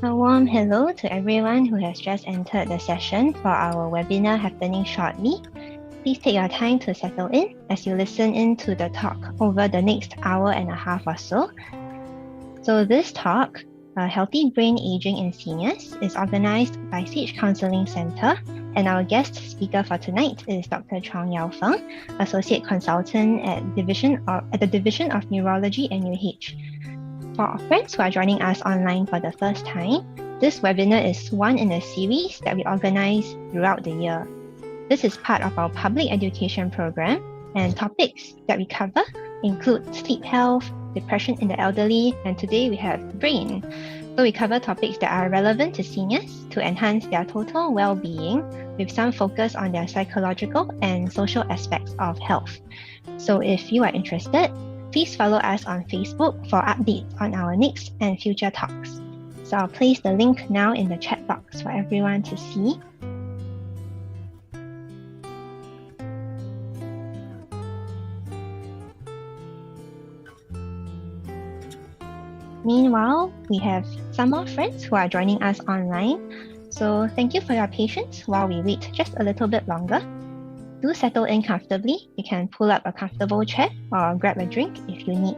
A warm hello to everyone who has just entered the session for our webinar happening shortly. Please take your time to settle in as you listen in to the talk over the next hour and a half or so. So this talk, Healthy Brain Aging in Seniors, is organized by Sage Counselling Center, and our guest speaker for tonight is Dr. Chong Yao Feng, Associate Consultant at the Division of Neurology NUH. For our friends who are joining us online for the first time, this webinar is one in a series that we organize throughout the year. This is part of our public education program, and topics that we cover include sleep health, depression in the elderly, and today we have brain. So we cover topics that are relevant to seniors to enhance their total well-being with some focus on their psychological and social aspects of health. So if you are interested, please follow us on Facebook for updates on our next and future talks. So I'll place the link now in the chat box for everyone to see. Meanwhile, we have some more friends who are joining us online. So thank you for your patience while we wait just a little bit longer. Do settle in comfortably. You can pull up a comfortable chair or grab a drink if you need.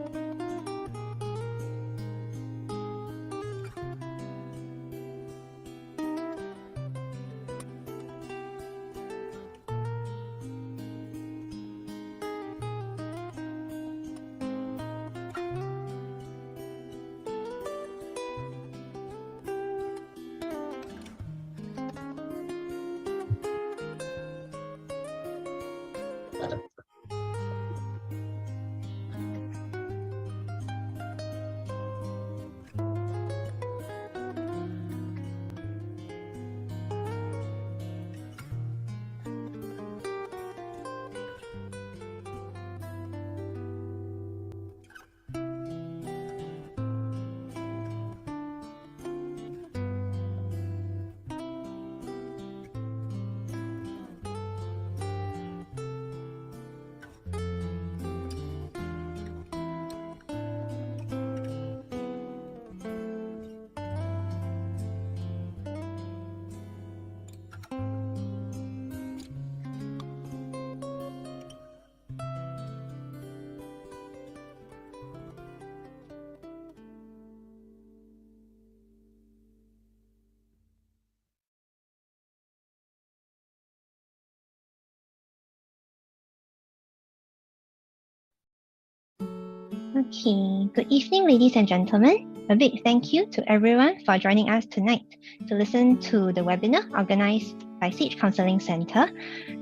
Okay, good evening, ladies and gentlemen. A big thank you to everyone for joining us tonight to listen to the webinar organized by Sage Counselling Center.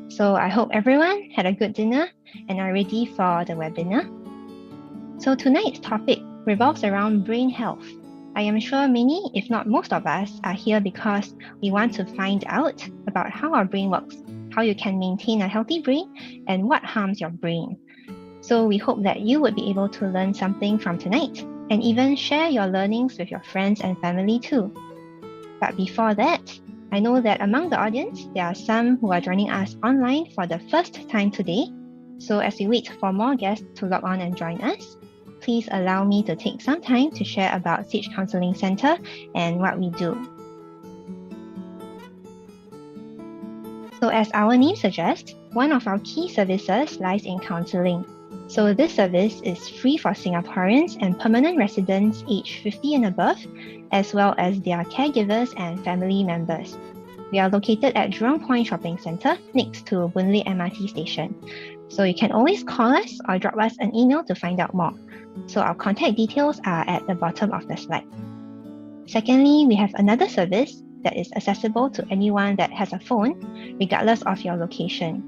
So I hope everyone had a good dinner and are ready for the webinar. So tonight's topic revolves around brain health. I am sure many, if not most of us, are here because we want to find out about how our brain works, how you can maintain a healthy brain, and what harms your brain. So we hope that you would be able to learn something from tonight and even share your learnings with your friends and family too. But before that, I know that among the audience, there are some who are joining us online for the first time today. So as we wait for more guests to log on and join us, please allow me to take some time to share about Sage Counselling Center and what we do. So as our name suggests, one of our key services lies in counselling. So this service is free for Singaporeans and permanent residents aged 50 and above, as well as their caregivers and family members. We are located at Jurong Point Shopping Centre next to Boon Lay MRT station. So you can always call us or drop us an email to find out more. So our contact details are at the bottom of the slide. Secondly, we have another service that is accessible to anyone that has a phone, regardless of your location.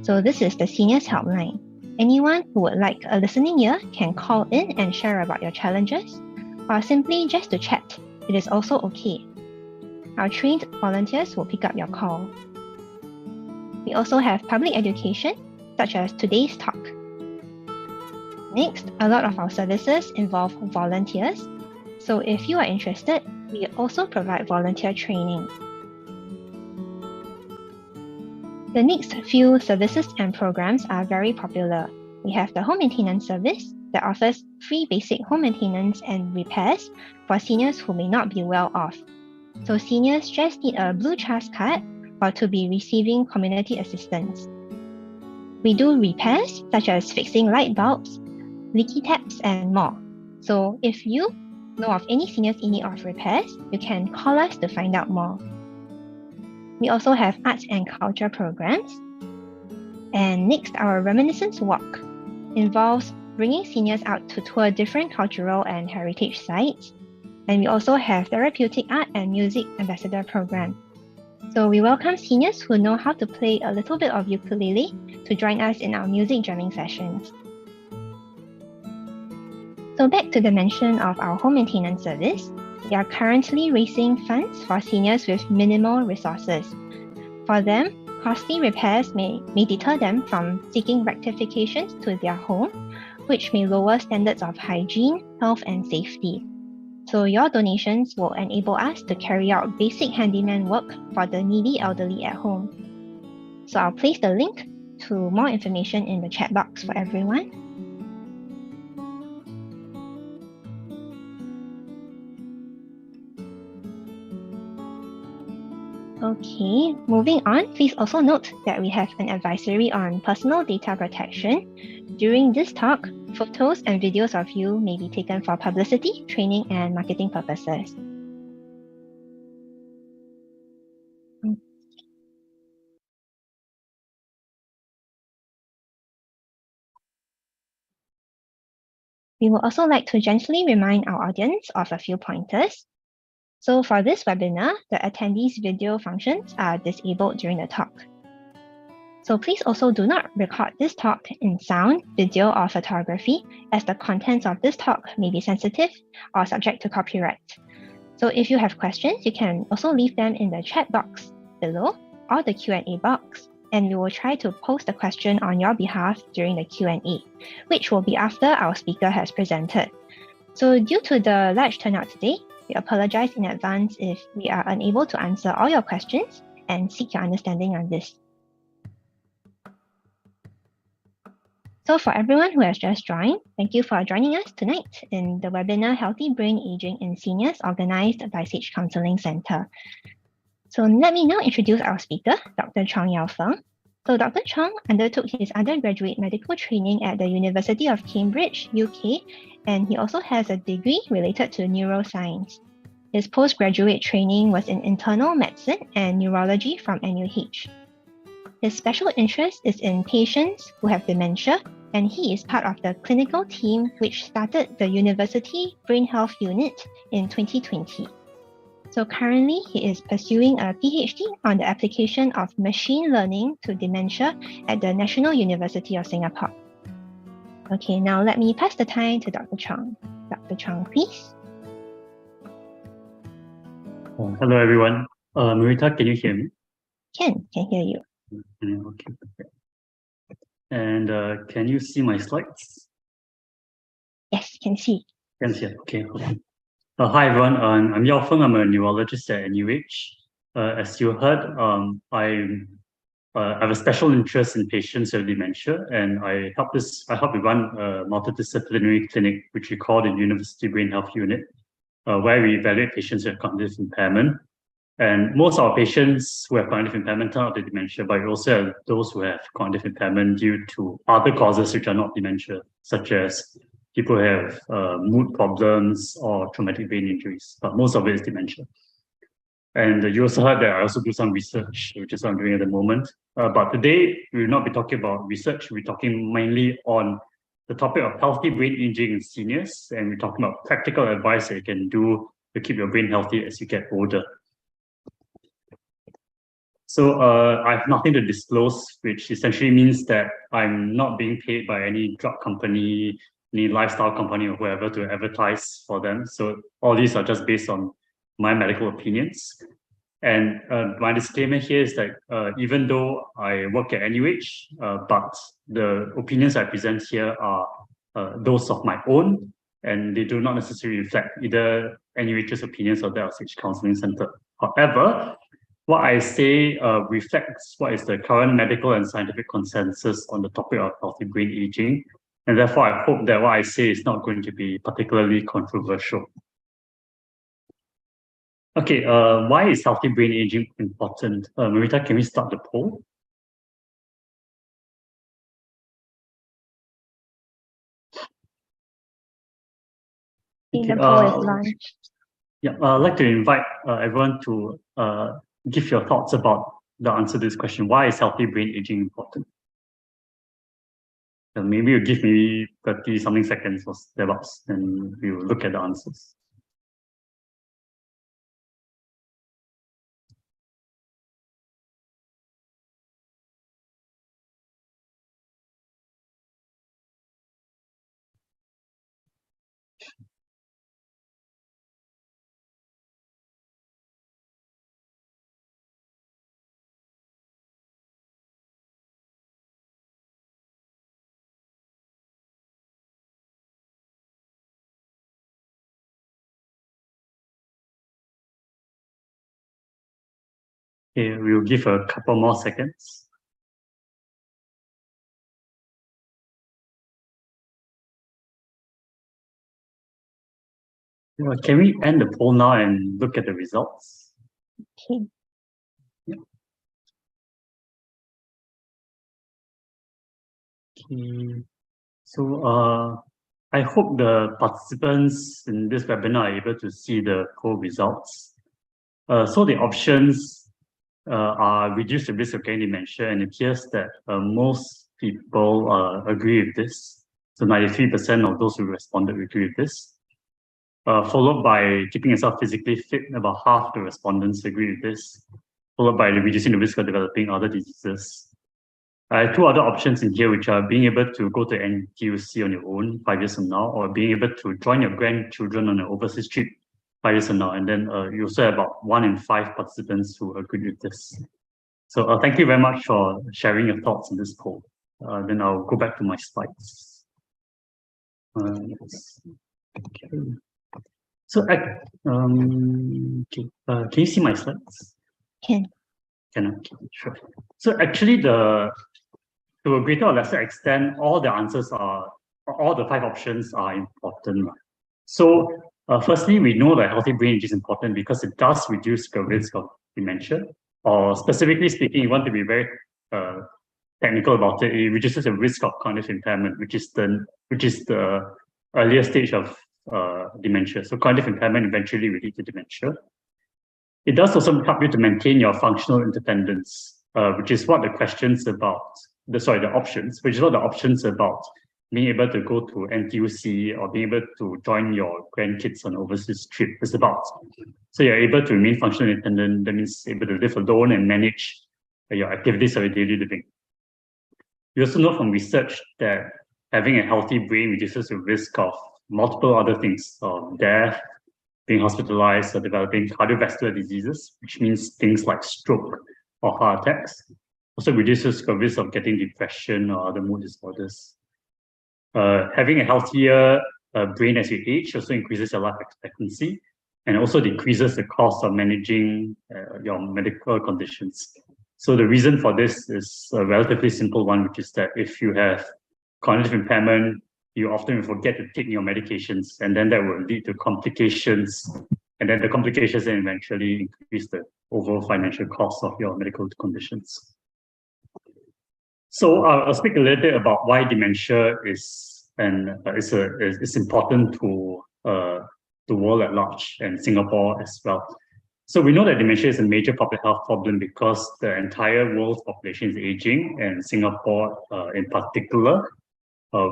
So this is the Seniors Helpline. Anyone who would like a listening ear can call in and share about your challenges, or simply just to chat. It is also okay. Our trained volunteers will pick up your call. We also have public education, such as today's talk. Next, a lot of our services involve volunteers. So if you are interested, we also provide volunteer training. The next few services and programs are very popular. We have the home maintenance service, that offers free basic home maintenance and repairs for seniors who may not be well off. So seniors just need a Blue Trust card or to be receiving community assistance. We do repairs such as fixing light bulbs, leaky taps, and more. So if you know of any seniors in need of repairs, you can call us to find out more. We also have arts and culture programs. And next, our Reminiscence Walk involves bringing seniors out to tour different cultural and heritage sites. And we also have therapeutic art and music ambassador program. So we welcome seniors who know how to play a little bit of ukulele to join us in our music jamming sessions. So back to the mention of our home maintenance service, we are currently raising funds for seniors with minimal resources. For them, costly repairs may deter them from seeking rectifications to their home, which may lower standards of hygiene, health, and safety. So your donations will enable us to carry out basic handyman work for the needy elderly at home. So I'll place the link to more information in the chat box for everyone. Okay, moving on, please also note that we have an advisory on personal data protection. During this talk, photos and videos of you may be taken for publicity, training, and marketing purposes. We would also like to gently remind our audience of a few pointers. So for this webinar, the attendees' video functions are disabled during the talk. So please also do not record this talk in sound, video, or photography, as the contents of this talk may be sensitive or subject to copyright. So if you have questions, you can also leave them in the chat box below or the Q&A box, and we will try to post the question on your behalf during the Q&A, which will be after our speaker has presented. So due to the large turnout today, we apologize in advance if we are unable to answer all your questions and seek your understanding on this. So for everyone who has just joined, thank you for joining us tonight in the webinar Healthy Brain Aging in Seniors, organized by Sage Counselling Center. So let me now introduce our speaker, Dr. Chong Yao Feng. So Dr. Chong undertook his undergraduate medical training at the University of Cambridge, UK, and he also has a degree related to neuroscience. His postgraduate training was in internal medicine and neurology from NUH. His special interest is in patients who have dementia, and he is part of the clinical team which started the University Brain Health Unit in 2020. So currently, he is pursuing a PhD on the application of machine learning to dementia at the National University of Singapore. Okay, now let me pass the time to Dr. Chong. Dr. Chong, please. Hello, everyone. Marita, can you hear me? Can hear you. Okay, perfect. And can you see my slides? Yes, can see. Can see. Okay. Hi, everyone. I'm Yao Feng. I'm a neurologist at NUH. As you heard, I have a special interest in patients with dementia, and I help me run a multidisciplinary clinic, which we call the University Brain Health Unit, where we evaluate patients with cognitive impairment. And most of our patients who have cognitive impairment turn out to dementia, but we also have those who have cognitive impairment due to other causes which are not dementia, such as people who have mood problems or traumatic brain injuries, but most of it is dementia. And you also heard that I also do some research, which is what I'm doing at the moment. But today, we will not be talking about research. We're talking mainly on the topic of healthy brain aging in seniors, and we're talking about practical advice that you can do to keep your brain healthy as you get older. So I have nothing to disclose, which essentially means that I'm not being paid by any drug company, any lifestyle company, or whoever to advertise for them. So all these are just based on my medical opinions. And my disclaimer here is that even though I work at NUH, but the opinions I present here are those of my own, and they do not necessarily reflect either NUH's opinions or that of Sage Counselling Center. However, what I say reflects what is the current medical and scientific consensus on the topic of healthy brain aging. And therefore, I hope that what I say is not going to be particularly controversial. Okay, why is healthy brain aging important? Marita, can we start the poll? The poll is launched. Yeah, I'd like to invite everyone to give your thoughts about the answer to this question. Why is healthy brain aging important? Maybe you give me 30-something seconds or thereabouts, and we will look at the answers. Okay, we'll give a couple more seconds. Can we end the poll now and look at the results? Okay. Yeah. Okay. So I hope the participants in this webinar are able to see the poll results. So the options are reduce the risk of getting dementia, and it appears that most people agree with this. So 93% of those who responded agree with this. Followed by keeping yourself physically fit, about half the respondents agree with this. Followed by reducing the risk of developing other diseases. I have two other options in here, which are being able to go to NTUC on your own 5 years from now, or being able to join your grandchildren on an overseas trip 5 years from now. And then you also have about 1 in 5 participants who agree with this. So thank you very much for sharing your thoughts in this poll. Then I'll go back to my slides. Okay. So, okay. Can you see my slides? Can. Okay, sure. So actually, to a greater or lesser extent, all the 5 options are important. So, firstly, we know that healthy brain age is important because it does reduce the risk of dementia. Or specifically speaking, you want to be very technical about it. It reduces the risk of cognitive impairment, which is the earlier stage of dementia. So cognitive impairment eventually will lead to dementia. It does also help you to maintain your functional independence, which is what the options, which is what the options about being able to go to NTUC or being able to join your grandkids on an overseas trip is about. So you're able to remain functional independent, that means able to live alone and manage your activities of your daily living. We also know from research that having a healthy brain reduces the risk of multiple other things, death, being hospitalized, or developing cardiovascular diseases, which means things like stroke or heart attacks. Also reduces the risk of getting depression or other mood disorders. Having a healthier brain as you age also increases your life expectancy and also decreases the cost of managing your medical conditions. So the reason for this is a relatively simple one, which is that if you have cognitive impairment, you often forget to take your medications, and then that will lead to complications, and then the complications then eventually increase the overall financial cost of your medical conditions. So I'll speak a little bit about why dementia is important to the world at large and Singapore as well. So we know that dementia is a major public health problem because the entire world's population is aging, and Singapore in particular.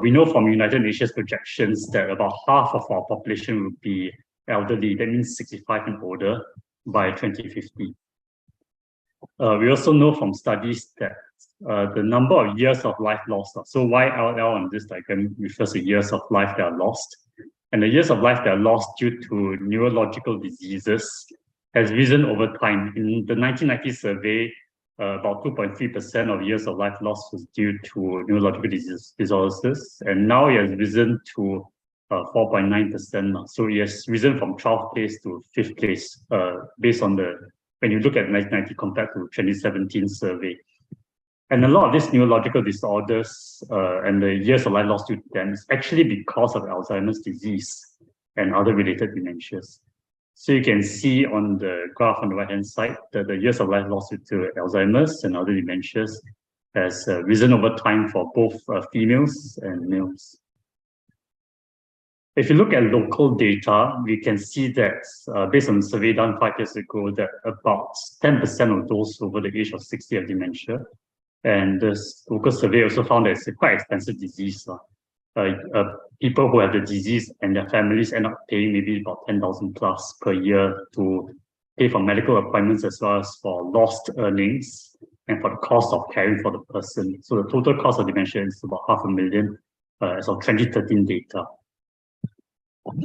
We know from United Nations projections that about half of our population will be elderly, that means 65 and older, by 2050. We also know from studies that the number of years of life lost, so YLL on this diagram refers to years of life that are lost, and the years of life that are lost due to neurological diseases has risen over time. In the 1990 survey, about 2.3% of years of life lost was due to neurological disorders, and now it has risen to 4.9%. So it has risen from 12th place to 5th place, based on when you look at 1990 compared to 2017 survey. And a lot of these neurological disorders and the years of life lost due to them is actually because of Alzheimer's disease and other related dementias. So you can see on the graph on the right-hand side that the years of life lost due to Alzheimer's and other dementias has risen over time for both females and males. If you look at local data, we can see that based on a survey done 5 years ago, that about 10% of those over the age of 60 have dementia. And this local survey also found that it's a quite expensive disease. People who have the disease and their families end up paying maybe about 10,000 plus per year to pay for medical appointments as well as for lost earnings and for the cost of caring for the person. So the total cost of dementia is about $500,000 as of 2013 data.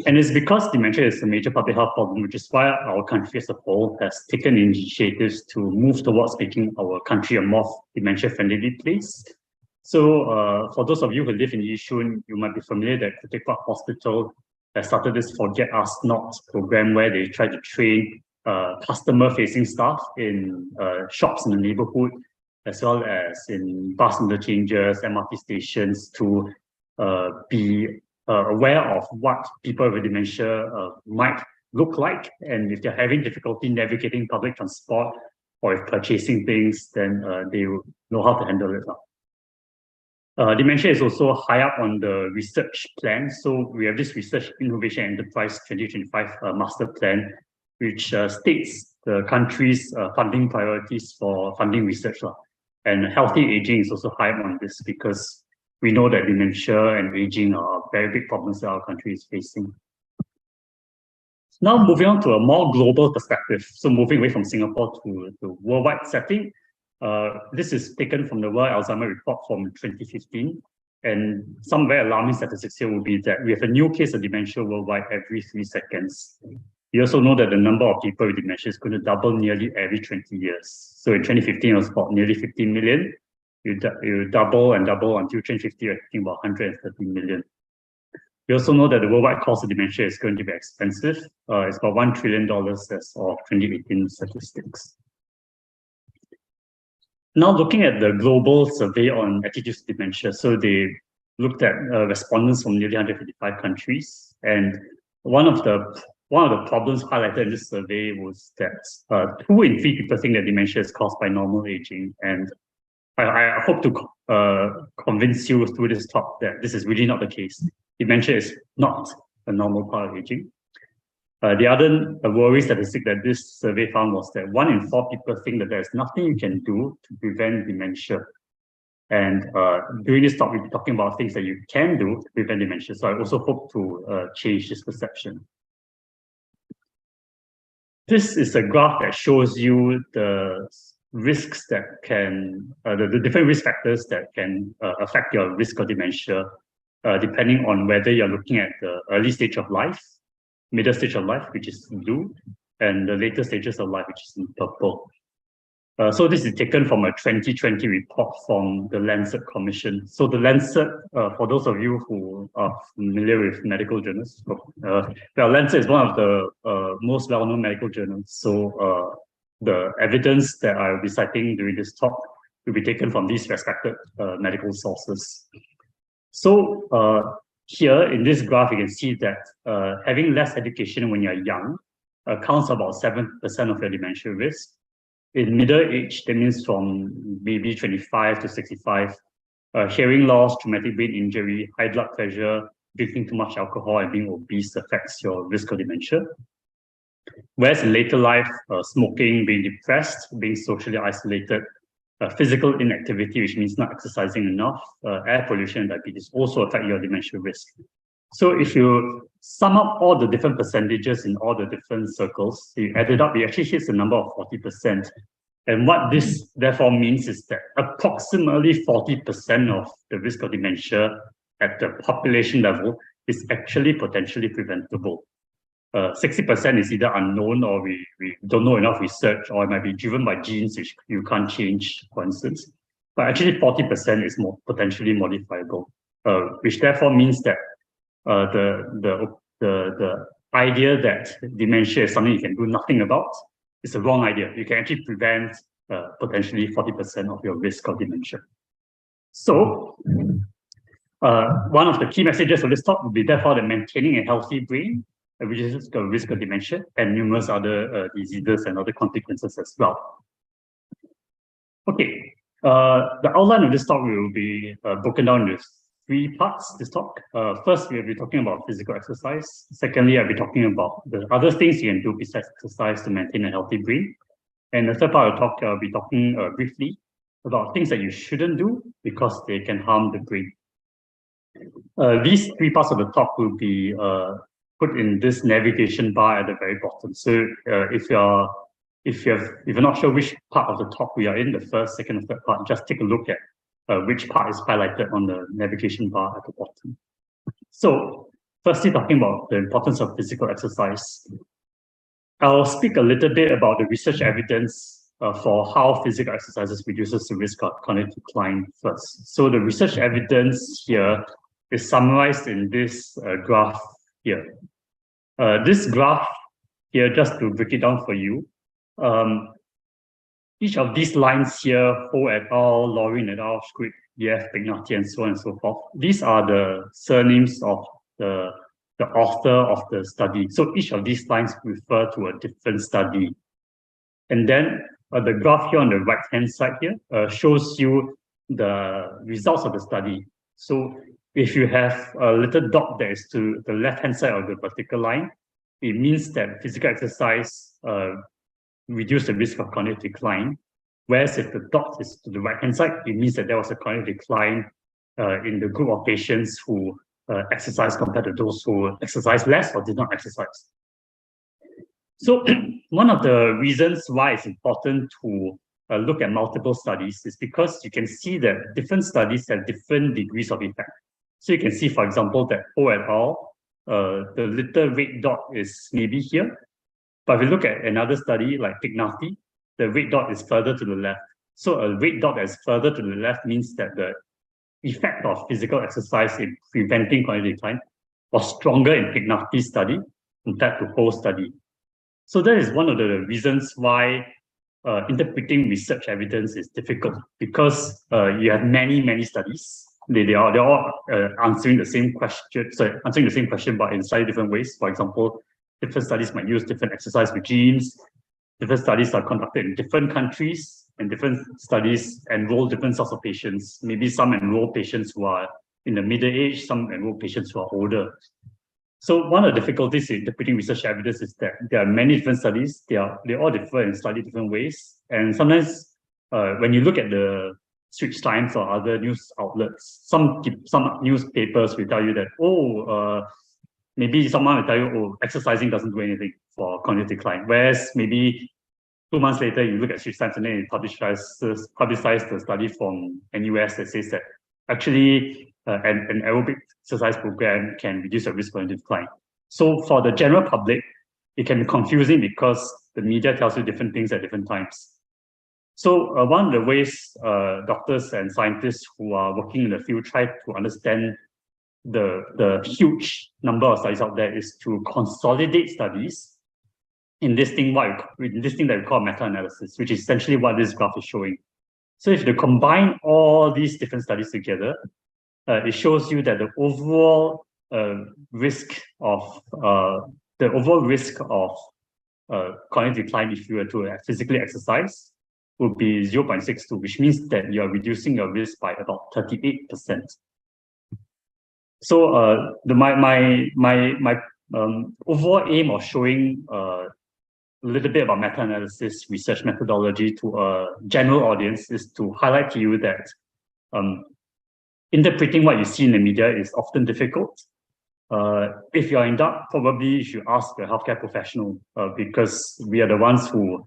And it's because dementia is a major public health problem, which is why our country as a whole has taken initiatives to move towards making our country a more dementia-friendly place. So for those of you who live in Yishun, you might be familiar that Khoo Teck Puat Hospital has started this Forget Us Not program where they try to train customer-facing staff in shops in the neighborhood, as well as in bus interchanges, MRT stations, to be aware of what people with dementia might look like, and if they're having difficulty navigating public transport or if purchasing things, then they will know how to handle it. Dementia is also high up on the research plan. So we have this Research Innovation Enterprise 2025 Master Plan, which states the country's funding priorities for funding research. And healthy aging is also high up on this because we know that dementia and aging are very big problems that our country is facing. Now moving on to a more global perspective, so moving away from Singapore to the worldwide setting, this is taken from the World Alzheimer Report from 2015, and some very alarming statistics here will be that we have a new case of dementia worldwide every 3 seconds. You also know that the number of people with dementia is going to double nearly every 20 years. So in 2015, it was about nearly 15 million. You double and double until 2050, you're thinking about 130 million. We also know that the worldwide cost of dementia is going to be expensive. It's about $1 trillion as of 2018 statistics. Now looking at the global survey on attitudes to dementia, so they looked at respondents from nearly 155 countries, and one of the problems highlighted in this survey was that 2 in 3 people think that dementia is caused by normal aging, and I hope to convince you through this talk that this is really not the case. Dementia is not a normal part of aging. The other worry statistic that this survey found was that 1 in 4 people think that there's nothing you can do to prevent dementia. And during this talk, we'll be talking about things that you can do to prevent dementia. So I also hope to change this perception. This is a graph that shows you the risks that can, the different risk factors that can affect your risk of dementia, depending on whether you're looking at the early stage of life, middle stage of life, which is blue, and the later stages of life, which is in purple. So this is taken from a 2020 report from the Lancet Commission. So the Lancet, for those of you who are familiar with medical journals, Lancet is one of the most well-known medical journals. So the evidence that I will be citing during this talk will be taken from these respected medical sources. So here in this graph, you can see that having less education when you're young accounts for about 7% of your dementia risk. In middle age, that means from maybe 25 to 65, hearing loss, traumatic brain injury, high blood pressure, drinking too much alcohol, and being obese affects your risk of dementia. Whereas in later life, smoking, being depressed, being socially isolated, physical inactivity, which means not exercising enough, air pollution and diabetes also affect your dementia risk. So if you sum up all the different percentages in all the different circles, you add it up, it actually hits the number of 40%. And what this therefore means is that approximately 40% of the risk of dementia at the population level is actually potentially preventable. 60% is either unknown, or we don't know enough research, or it might be driven by genes which you can't change, for instance. But actually 40% is more potentially modifiable, which therefore means that the idea that dementia is something you can do nothing about is a wrong idea. You can actually prevent potentially 40% of your risk of dementia. So, one of the key messages of this talk will be therefore that maintaining a healthy brain reduces the risk of dementia and numerous other diseases and other consequences as well. Okay, the outline of this talk will be broken down into 3 parts, this talk. First, we'll be talking about physical exercise. Secondly, I'll be talking about the other things you can do besides exercise to maintain a healthy brain. And the third part of the talk, I'll be talking briefly about things that you shouldn't do because they can harm the brain. These 3 parts of the talk will be put in this navigation bar at the very bottom. So if you're not sure which part of the talk we are in, the first, second, or third part, just take a look at which part is highlighted on the navigation bar at the bottom. So, firstly, talking about the importance of physical exercise. I'll speak a little bit about the research evidence for how physical exercises reduces the risk of cognitive decline first. So the research evidence here is summarized in this graph here. This graph here, just to break it down for you, each of these lines here, Ho et al., Laurin et al., Squid, Yeff, Pignati, and so on and so forth, these are the surnames of the author of the study. So each of these lines refer to a different study. And then the graph here on the right-hand side here shows you the results of the study. So if you have a little dot that is to the left-hand side of the vertical line, it means that physical exercise reduce the risk of cognitive decline. Whereas if the dot is to the right-hand side, it means that there was a cognitive decline in the group of patients who exercise compared to those who exercise less or did not exercise. So one of the reasons why it's important to look at multiple studies is because you can see that different studies have different degrees of effect. So you can see, for example, that Ho et al., the little red dot is maybe here. But if we look at another study like Pignati, the red dot is further to the left. So a red dot that is further to the left means that the effect of physical exercise in preventing cognitive decline was stronger in Pignati's study compared to Ho's study. So that is one of the reasons why interpreting research evidence is difficult, because you have many studies. They're all answering the same question, but in slightly different ways. For example, different studies might use different exercise regimes. Different studies are conducted in different countries, and different studies enroll different sorts of patients. Maybe some enroll patients who are in the middle age, some enroll patients who are older. So one of the difficulties in interpreting research evidence is that there are many different studies. They all differ in slightly different ways. And sometimes when you look at the Straits Times or other news outlets, some newspapers will tell you that, maybe someone will tell you, exercising doesn't do anything for cognitive decline. Whereas maybe 2 months later, you look at Straits Times and then it publicized the study from NUS that says that actually an aerobic exercise program can reduce the risk of cognitive decline. So for the general public, it can be confusing because the media tells you different things at different times. So one of the ways doctors and scientists who are working in the field try to understand the huge number of studies out there is to consolidate studies in this thing that we call meta-analysis, which is essentially what this graph is showing. So if you combine all these different studies together, it shows you that the overall risk of cognitive decline if you were to physically exercise would be 0.62, which means that you are reducing your risk by about 38%. So my overall aim of showing a little bit about meta-analysis research methodology to a general audience is to highlight to you that interpreting what you see in the media is often difficult. If you're in doubt, probably you should ask a healthcare professional because we are the ones who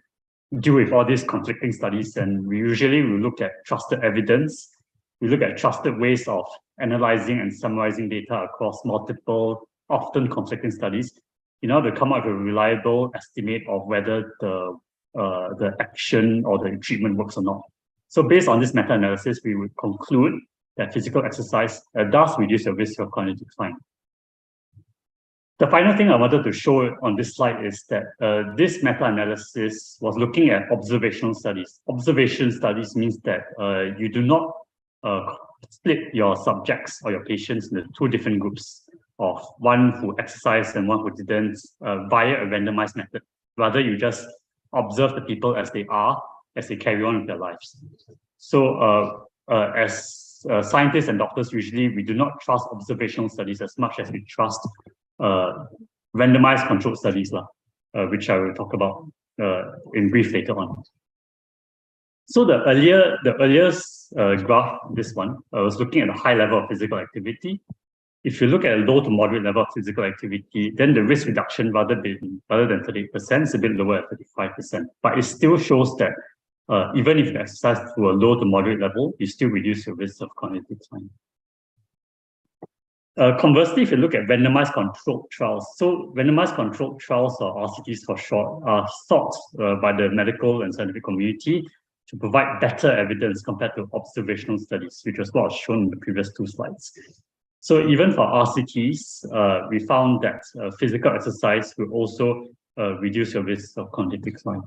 deal with all these conflicting studies, and we usually will look at trusted evidence. We look at trusted ways of analyzing and summarizing data across multiple, often conflicting studies in order to come up with a reliable estimate of whether the action or the treatment works or not. So based on this meta-analysis, we would conclude that physical exercise does reduce the risk of cognitive decline. The final thing I wanted to show on this slide is that this meta-analysis was looking at observational studies. Observation studies means that you do not split your subjects or your patients into two different groups of one who exercised and one who didn't via a randomized method. Rather, you just observe the people as they are, as they carry on with their lives. So as scientists and doctors, usually we do not trust observational studies as much as we trust randomized controlled studies, which I will talk about in brief later on. So the earliest graph, this one, was looking at a high level of physical activity. If you look at a low to moderate level of physical activity, then the risk reduction rather than 38% is a bit lower at 35%. But it still shows that even if you exercise to a low to moderate level, you still reduce your risk of cognitive decline. Conversely, if you look at randomized controlled trials, so randomized controlled trials, or RCTs for short, are thought by the medical and scientific community to provide better evidence compared to observational studies, which was what was shown in the previous two slides. So even for RCTs, we found that physical exercise will also reduce your risk of cognitive decline.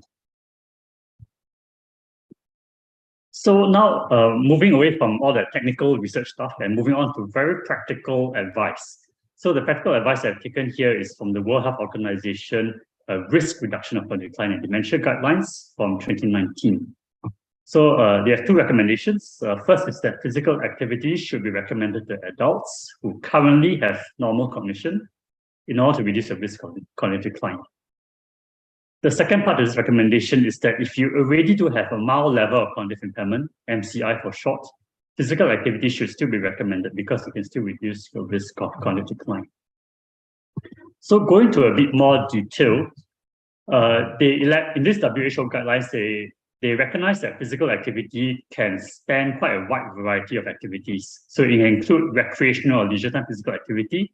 So now, moving away from all the technical research stuff and moving on to very practical advice. So the practical advice I've taken here is from the World Health Organization Risk Reduction of Cognitive Decline and Dementia Guidelines from 2019. So they have two recommendations. First is that physical activity should be recommended to adults who currently have normal cognition in order to reduce the risk of cognitive decline. The second part of this recommendation is that if you already do have a mild level of cognitive impairment, MCI for short, physical activity should still be recommended because it can still reduce your risk of cognitive decline. So going to a bit more detail, in this WHO guidelines, they recognize that physical activity can span quite a wide variety of activities. So it includes recreational or leisure time physical activity,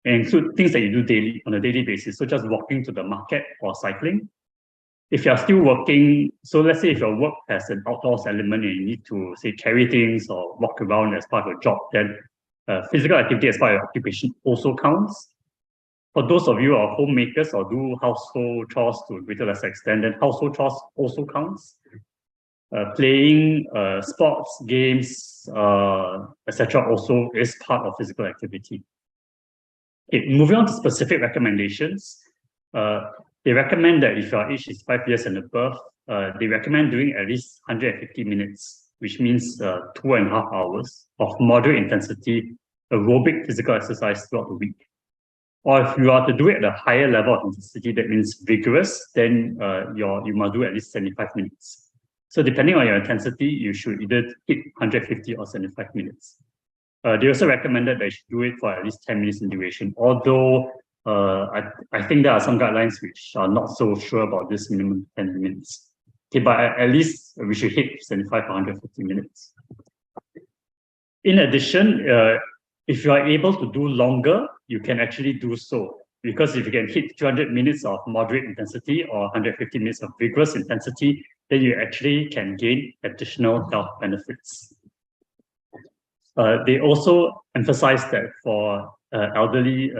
and include things that you do daily on a daily basis. So just walking to the market or cycling. If you're still working, so let's say if your work has an outdoors element and you need to say carry things or walk around as part of your job, then physical activity as part of your occupation also counts. For those of you who are homemakers or do household chores to a greater or lesser extent, then household chores also counts. Playing sports, games, etc. also is part of physical activity. Okay, moving on to specific recommendations, they recommend that if your age is 5 years and above, they recommend doing at least 150 minutes, which means 2.5 hours of moderate intensity aerobic physical exercise throughout the week. Or if you are to do it at a higher level of intensity, that means vigorous, then you must do at least 75 minutes. So depending on your intensity, you should either hit 150 or 75 minutes. They also recommended that you should do it for at least 10 minutes in duration, although I think there are some guidelines which are not so sure about this minimum 10 minutes. Okay, but at least we should hit 75 or 150 minutes. In addition, if you are able to do longer, you can actually do so. Because if you can hit 200 minutes of moderate intensity or 150 minutes of vigorous intensity, then you actually can gain additional health benefits. They also emphasize that for elderly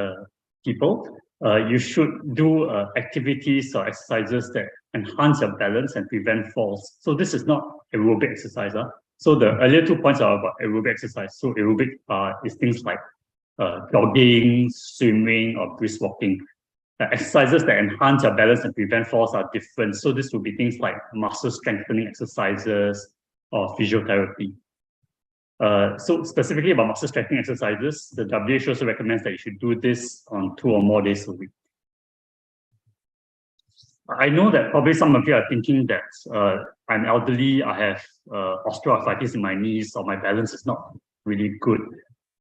people, you should do activities or exercises that enhance your balance and prevent falls. So this is not aerobic exercise. So the earlier 2 points are about aerobic exercise. So aerobic is things like jogging, swimming, or brisk walking. Exercises that enhance your balance and prevent falls are different. So this will be things like muscle strengthening exercises or physiotherapy. So specifically about muscle strengthening exercises, the WHO also recommends that you should do this on 2 or more days a week. I know that probably some of you are thinking that I'm elderly, I have osteoarthritis in my knees, or my balance is not really good.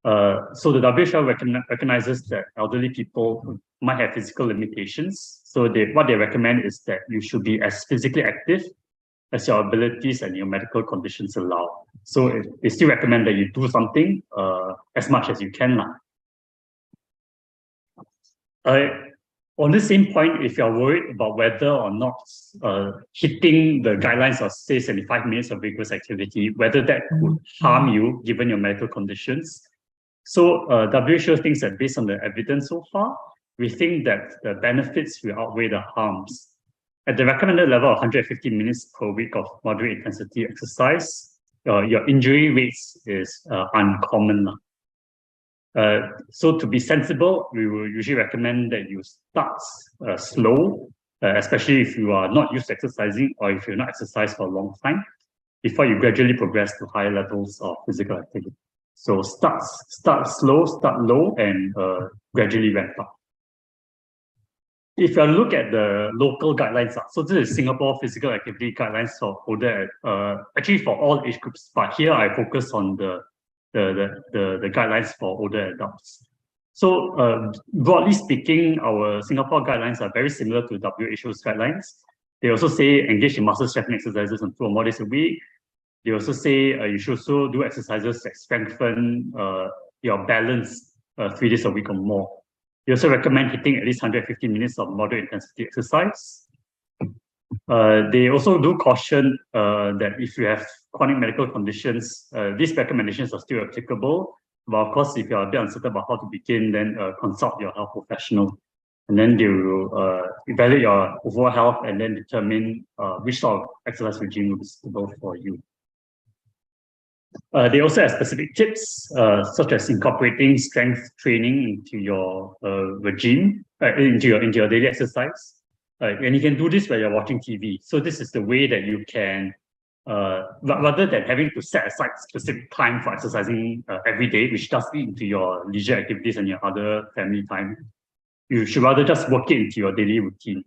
So the WHO recognizes that elderly people might have physical limitations. So what they recommend is that you should be as physically active as your abilities and your medical conditions allow. So they still recommend that you do something as much as you can. On the same point, if you're worried about whether or not hitting the guidelines of say 75 minutes of vigorous activity, whether that would harm you given your medical conditions. So WHO thinks that based on the evidence so far, we think that the benefits will outweigh the harms. At the recommended level of 150 minutes per week of moderate intensity exercise, your injury rates is uncommon. So to be sensible, we will usually recommend that you start slow, especially if you are not used to exercising or if you're not exercised for a long time, before you gradually progress to higher levels of physical activity. So start slow, start low, and gradually ramp up. If you look at the local guidelines, so this is Singapore Physical Activity Guidelines for older, actually for all age groups, but here I focus on the guidelines for older adults. So broadly speaking, our Singapore guidelines are very similar to WHO's guidelines. They also say engage in muscle strengthening exercises on 2 or more days a week. They also say you should also do exercises that strengthen your balance 3 days a week or more. They also recommend hitting at least 150 minutes of moderate intensity exercise. They also do caution that if you have chronic medical conditions, these recommendations are still applicable. But of course, if you're a bit uncertain about how to begin, then consult your health professional. And then they will evaluate your overall health and then determine which sort of exercise regime will be suitable for you. They also have specific tips, such as incorporating strength training into your regime, into your daily exercise. And you can do this while you're watching TV. So this is the way that you can, rather than having to set aside specific time for exercising every day, which does eat into your leisure activities and your other family time, you should rather just work it into your daily routine.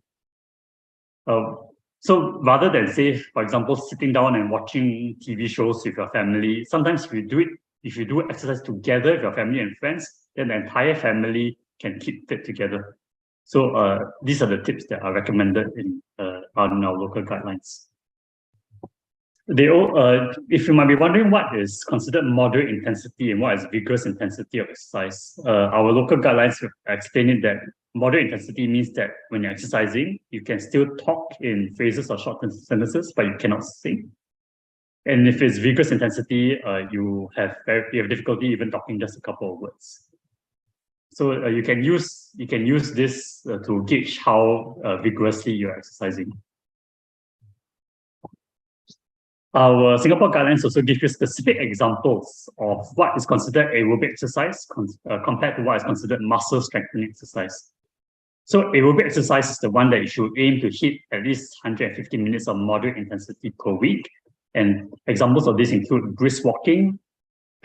So rather than say, for example, sitting down and watching TV shows with your family, sometimes if you do exercise together with your family and friends, then the entire family can keep fit together. So these are the tips that are recommended in on our local guidelines. If you might be wondering what is considered moderate intensity and what is vigorous intensity of exercise, our local guidelines explain it that moderate intensity means that when you're exercising, you can still talk in phrases or short sentences, but you cannot sing. And if it's vigorous intensity, you have difficulty even talking just a couple of words. So you can use this to gauge how vigorously you're exercising. Our Singapore guidelines also give you specific examples of what is considered aerobic exercise compared to what is considered muscle strengthening exercise. So aerobic exercise is the one that you should aim to hit at least 150 minutes of moderate intensity per week. And examples of this include brisk walking,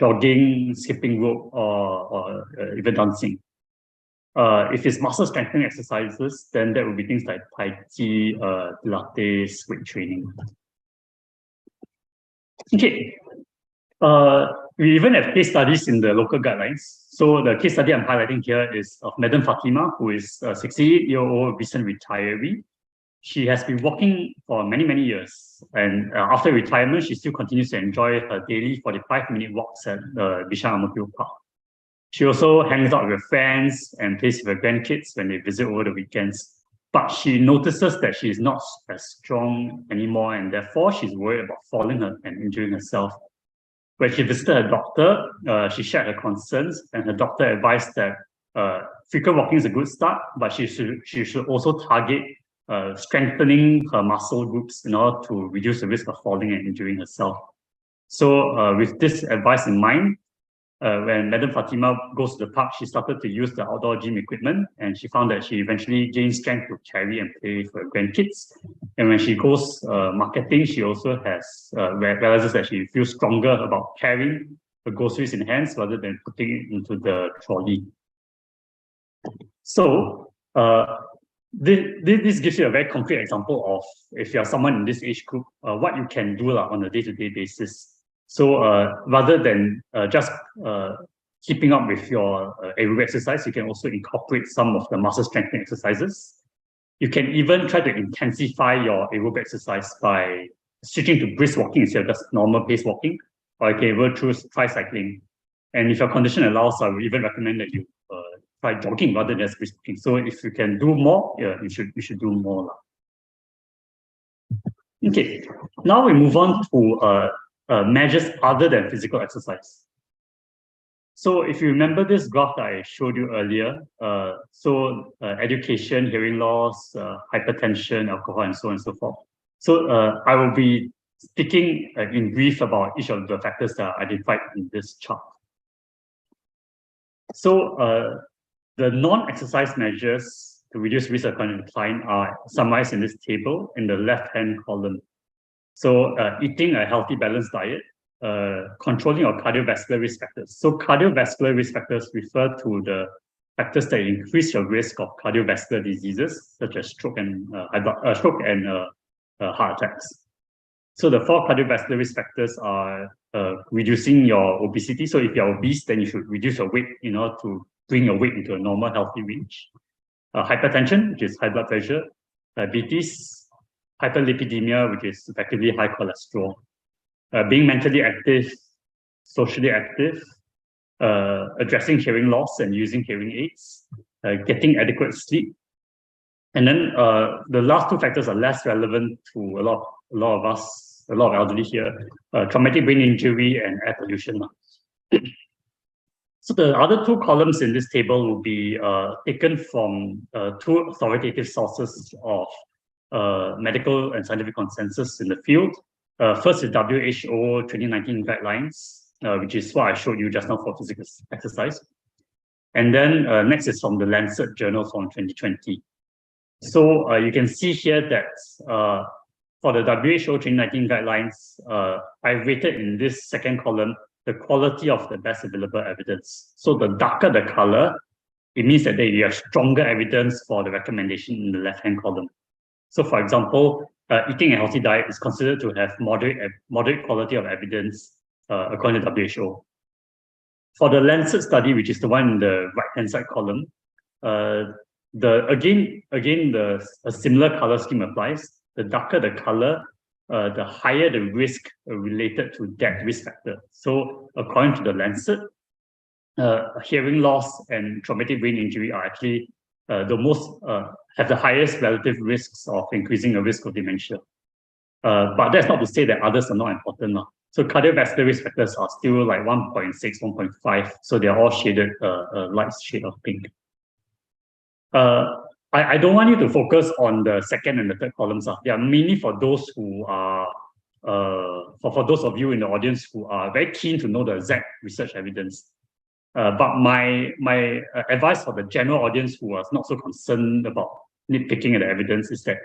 jogging, skipping rope, or even dancing. If it's muscle strengthening exercises, then that would be things like Tai Chi, Pilates, weight training. Okay. We even have case studies in the local guidelines. So the case study I'm highlighting here is of Madam Fatima, who is a 68-year-old recent retiree. She has been walking for many, many years. And after retirement, she still continues to enjoy her daily 45-minute walks at Bishan Ang Mo Kio Park. She also hangs out with her friends and plays with her grandkids when they visit over the weekends. But she notices that she is not as strong anymore, and therefore she's worried about falling and injuring herself. When she visited her doctor, she shared her concerns, and her doctor advised that frequent walking is a good start, but she should also target strengthening her muscle groups in order to reduce the risk of falling and injuring herself. So with this advice in mind, when Madam Fatima goes to the park, she started to use the outdoor gym equipment, and she found that she eventually gained strength to carry and play with her grandkids. And when she goes marketing, she also realizes that she feels stronger about carrying the groceries in hands rather than putting it into the trolley. So this gives you a very concrete example of, if you're someone in this age group, what you can do on a day-to-day basis. So rather than just keeping up with your aerobic exercise, you can also incorporate some of the muscle strengthening exercises. You can even try to intensify your aerobic exercise by switching to brisk walking instead of just normal pace walking, or you can even choose tricycling. And if your condition allows, I would even recommend that you try jogging rather than just brisk walking. So if you can do more, you should do more. Okay, now we move on to measures other than physical exercise. So if you remember this graph that I showed you earlier, education, hearing loss, hypertension, alcohol, and so on and so forth. So I will be speaking in brief about each of the factors that are identified in this chart. So the non-exercise measures to reduce risk of cognitive decline are summarized in this table in the left-hand column. So eating a healthy, balanced diet, controlling your cardiovascular risk factors. So cardiovascular risk factors refer to the factors that increase your risk of cardiovascular diseases, such as stroke and heart attacks. So the 4 cardiovascular risk factors are reducing your obesity. So if you're obese, then you should reduce your weight in order to bring your weight into a normal, healthy range. Hypertension, which is high blood pressure, diabetes, hyperlipidemia, which is effectively high cholesterol. Being mentally active, socially active, addressing hearing loss and using hearing aids, getting adequate sleep. And then the last 2 factors are less relevant to a lot of us, a lot of elderly here, traumatic brain injury and air pollution. So the other 2 columns in this table will be taken from 2 authoritative sources of medical and scientific consensus in the field. First is WHO 2019 guidelines, which is what I showed you just now for physical exercise. And then next is from the Lancet journal from 2020. So you can see here that for the WHO 2019 guidelines, I rated in this second column the quality of the best available evidence. So the darker the color, it means that you have stronger evidence for the recommendation in the left-hand column. So for example, eating a healthy diet is considered to have moderate quality of evidence according to WHO. For the Lancet study, which is the one in the right-hand side column, a similar color scheme applies. The darker the color, the higher the risk related to that risk factor. So according to the Lancet, hearing loss and traumatic brain injury are actually have the highest relative risks of increasing the risk of dementia. But that's not to say that others are not important. So cardiovascular risk factors are still like 1.6, 1.5. So they're all shaded light shade of pink. I don't want you to focus on the second and the third columns. They are mainly for those who are, for those of you in the audience who are very keen to know the exact research evidence. But my advice for the general audience who was not so concerned about nitpicking at the evidence is that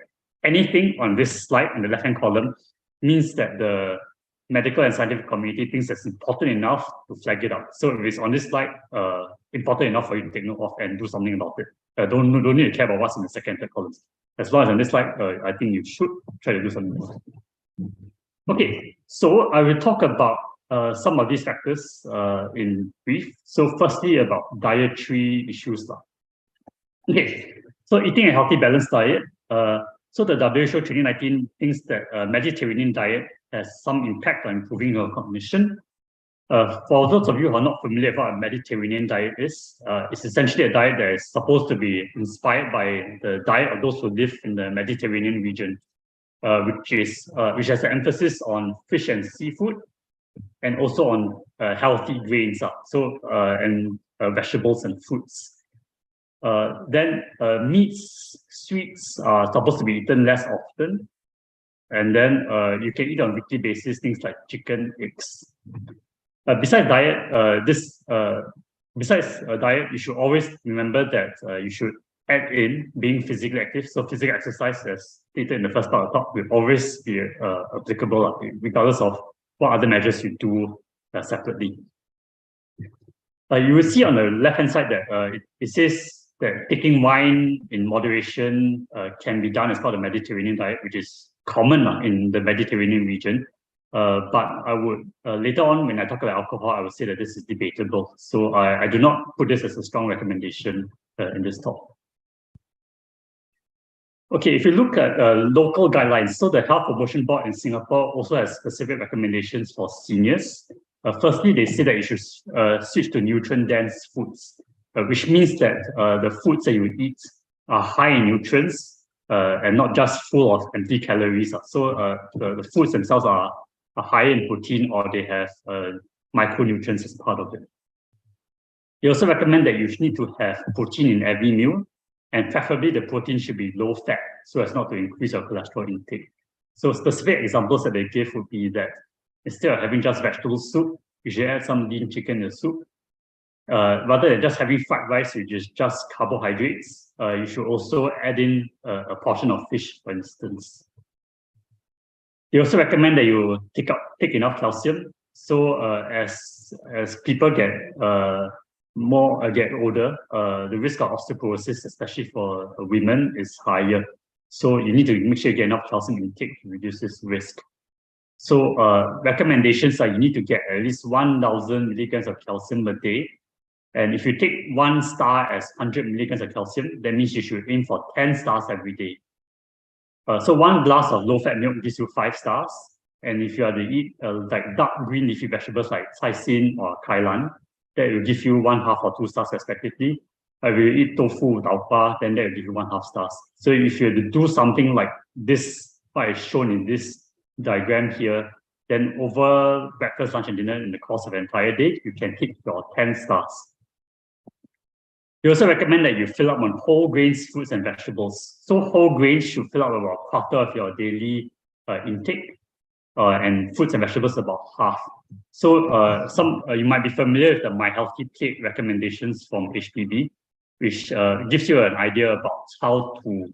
anything on this slide in the left-hand column means that the medical and scientific community thinks it's important enough to flag it up. So if it's on this slide, important enough for you to take note of and do something about it. Don't need to care about what's in the second and third columns. As long as on this slide, I think you should try to do something about it. Okay, so I will talk about some of these factors in brief. So firstly, about dietary issues. Okay, so eating a healthy, balanced diet. So the WHO 2019 thinks that a Mediterranean diet has some impact on improving your cognition. For those of you who are not familiar with what a Mediterranean diet is, it's essentially a diet that is supposed to be inspired by the diet of those who live in the Mediterranean region, which has an emphasis on fish and seafood, and also on healthy grains, and vegetables and fruits. Then meats, sweets are supposed to be eaten less often, and then you can eat on a weekly basis things like chicken, eggs. Besides diet, you should always remember that you should add in being physically active. So physical exercise, as stated in the first part of the talk, will always be applicable, regardless of what other measures you do separately. You will see on the left-hand side that it says that taking wine in moderation can be done as part of the Mediterranean diet, which is common in the Mediterranean region. But I would, later on when I talk about alcohol, I would say that this is debatable. So I do not put this as a strong recommendation in this talk. Okay, if you look at local guidelines, so the Health Promotion Board in Singapore also has specific recommendations for seniors. Firstly, they say that you should switch to nutrient-dense foods, which means that the foods that you eat are high in nutrients and not just full of empty calories. So the foods themselves are high in protein, or they have micronutrients as part of it. They also recommend that you need to have protein in every meal, and preferably the protein should be low fat so as not to increase your cholesterol intake. So specific examples that they give would be that instead of having just vegetable soup, you should add some lean chicken in the soup. Rather than just having fried rice, which is just carbohydrates, you should also add in a portion of fish, for instance. They also recommend that you take enough calcium. So as people get older, the risk of osteoporosis, especially for women, is higher. So you need to make sure you get enough calcium intake to reduce this risk. So recommendations are you need to get at least 1,000 milligrams of calcium a day. And if you take 1 star as 100 milligrams of calcium, that means you should aim for 10 stars every day. So 1 glass of low-fat milk gives you 5 stars. And if you are to eat like dark green leafy vegetables like caicin or kailan, that will give you 1/2 or 2 stars respectively. If you eat tofu, taupa, then that will give you 1/2 stars. So if you do something like this, what is shown in this diagram here, then over breakfast, lunch, and dinner in the course of an entire day, you can hit your 10 stars. They also recommend that you fill up on whole grains, fruits, and vegetables. So whole grains should fill up about 1/4 of your daily intake, and fruits and vegetables about 1/2. So you might be familiar with the My Healthy Plate recommendations from HPB, which gives you an idea about how to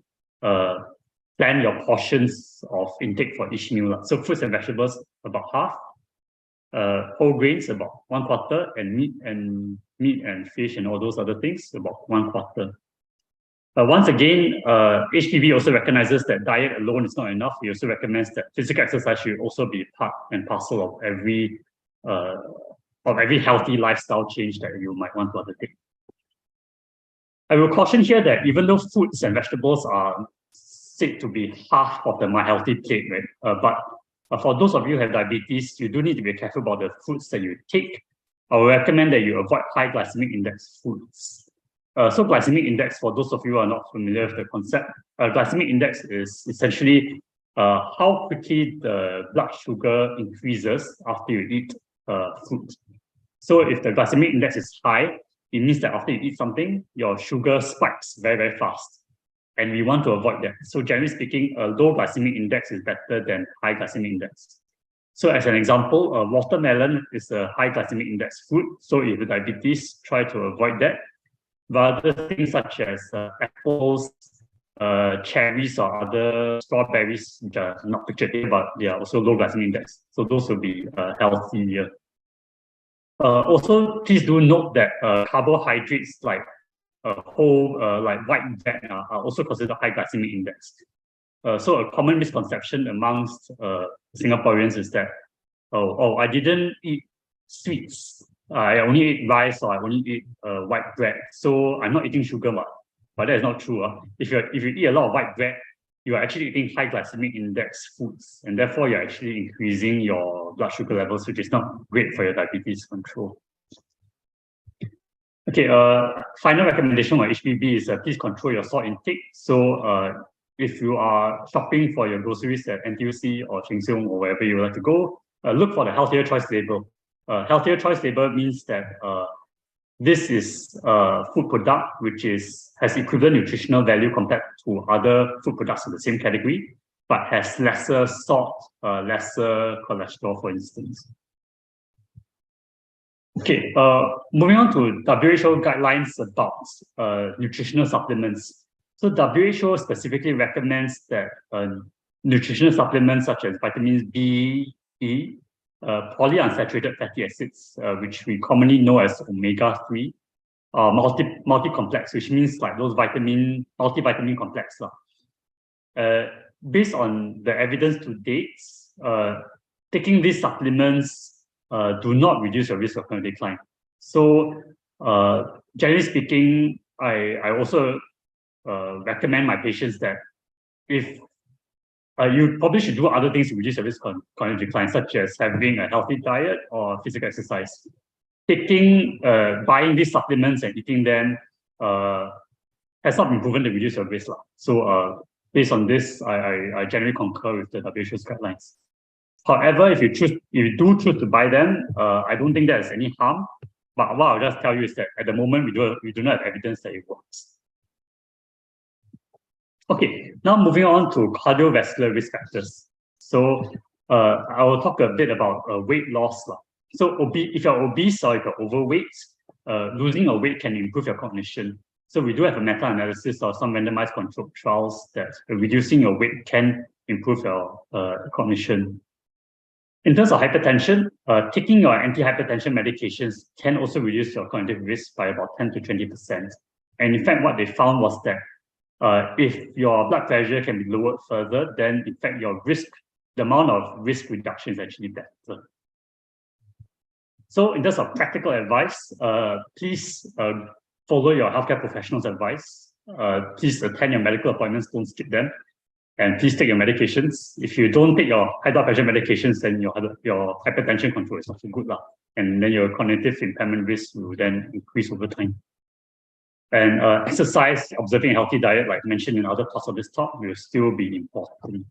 plan your portions of intake for each meal. So fruits and vegetables about 1/2, whole grains about 1/4, and meat and fish and all those other things about 1/4. Once again, HPB also recognizes that diet alone is not enough. He also recommends that physical exercise should also be part and parcel of every healthy lifestyle change that you might want to undertake. I will caution here that even though fruits and vegetables are said to be half of the My Healthy Plate, right? But for those of you who have diabetes, you do need to be careful about the foods that you take. I will recommend that you avoid high glycemic index foods. So glycemic index, for those of you who are not familiar with the concept, glycemic index is essentially how quickly the blood sugar increases after you eat food. So if the glycemic index is high, it means that after you eat something, your sugar spikes very, very fast. And we want to avoid that. So generally speaking, a low glycemic index is better than high glycemic index. So as an example, watermelon is a high glycemic index food. So if you have diabetes, try to avoid that. But other things such as apples, cherries, or other strawberries, which are not pictured here, but they are also low glycemic index. So those will be healthier. Also, please do note that carbohydrates like like white bread are also considered high glycemic index. So a common misconception amongst Singaporeans is that, I didn't eat sweets. I only ate rice, or I only eat white bread. So I'm not eating sugar, but that is not true. If you eat a lot of white bread, you are actually eating high glycemic index foods, and therefore you're actually increasing your blood sugar levels, which is not great for your diabetes control. Okay, final recommendation on HPB is please control your salt intake. So if you are shopping for your groceries at NTUC or Sheng Siong or wherever you would like to go, look for the healthier choice label. Healthier choice label means that this is a food product which has equivalent nutritional value compared to other food products in the same category, but has lesser salt, lesser cholesterol, for instance. Okay, moving on to WHO guidelines about nutritional supplements. So WHO specifically recommends that nutritional supplements such as vitamins B, E, polyunsaturated fatty acids, which we commonly know as omega-3, multi-complex, which means like those multivitamin complex. Based on the evidence to date, taking these supplements do not reduce your risk of chronic decline. So generally speaking, I also recommend my patients that if you probably should do other things to reduce your risk of chronic decline, such as having a healthy diet or physical exercise. Buying these supplements and eating them has not been proven to reduce your risk. So based on this, I generally concur with the WHO's guidelines. However, if you do choose to buy them, I don't think there's any harm. But what I'll just tell you is that at the moment, we do not have evidence that it works. Okay, now moving on to cardiovascular risk factors. So I will talk a bit about weight loss. So if you're obese or if you're overweight, losing your weight can improve your cognition. So we do have a meta-analysis or some randomized controlled trials that reducing your weight can improve your cognition. In terms of hypertension, taking your antihypertension medications can also reduce your cognitive risk by about 10 to 20%. And in fact, what they found was that if your blood pressure can be lowered further, then in fact the amount of risk reduction is actually better. So in terms of practical advice, please follow your healthcare professional's advice. Please attend your medical appointments, don't skip them. And please take your medications. If you don't take your high blood pressure medications, then your hypertension control is not so good. And then your cognitive impairment risk will then increase over time. And exercise, observing a healthy diet, like mentioned in other parts of this talk, will still be important.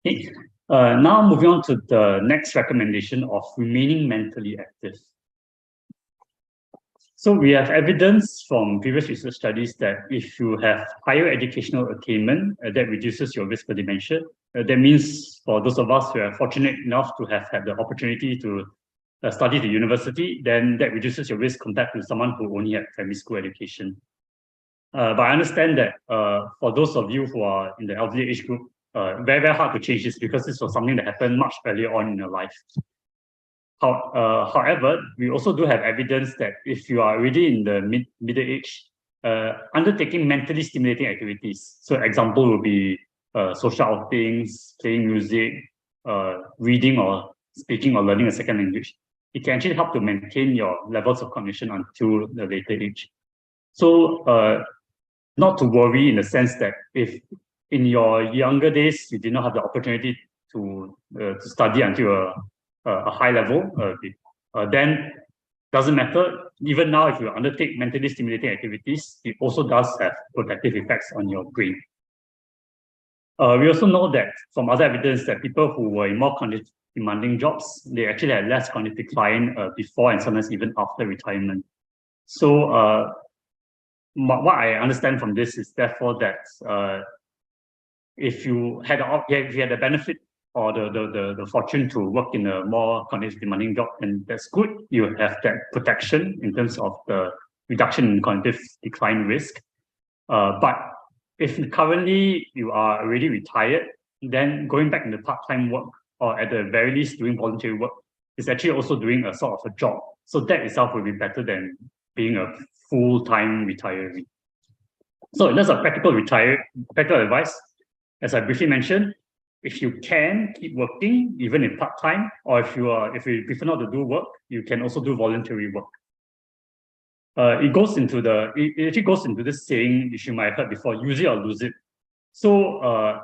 Okay. Now moving on to the next recommendation of remaining mentally active. So we have evidence from previous research studies that if you have higher educational attainment, that reduces your risk for dementia. That means for those of us who are fortunate enough to have had the opportunity to study at the university, then that reduces your risk compared to someone who only had primary school education. But I understand that for those of you who are in the elderly age group, very, very hard to change this because this was something that happened much earlier on in your life. However, we also do have evidence that if you are already in the middle age, undertaking mentally stimulating activities. So example would be social outings, playing music, reading or speaking or learning a second language. It can actually help to maintain your levels of cognition until the later age. So not to worry in the sense that if in your younger days, you did not have the opportunity to study until a high level, then doesn't matter. Even now, if you undertake mentally stimulating activities, it also does have protective effects on your brain. We also know that from other evidence that people who were in more cognitive demanding jobs, they actually had less cognitive decline before and sometimes even after retirement. So what I understand from this is therefore that if you had the benefit or the fortune to work in a more cognitive demanding job, and that's good. You have that protection in terms of the reduction in cognitive decline risk. But if currently you are already retired, then going back into part-time work or at the very least doing voluntary work is actually also doing a sort of a job. So that itself will be better than being a full-time retiree. So in terms of practical advice, as I briefly mentioned, if you can keep working, even in part-time, or if you prefer not to do work, you can also do voluntary work. It actually goes into this saying, which you might have heard before, use it or lose it. So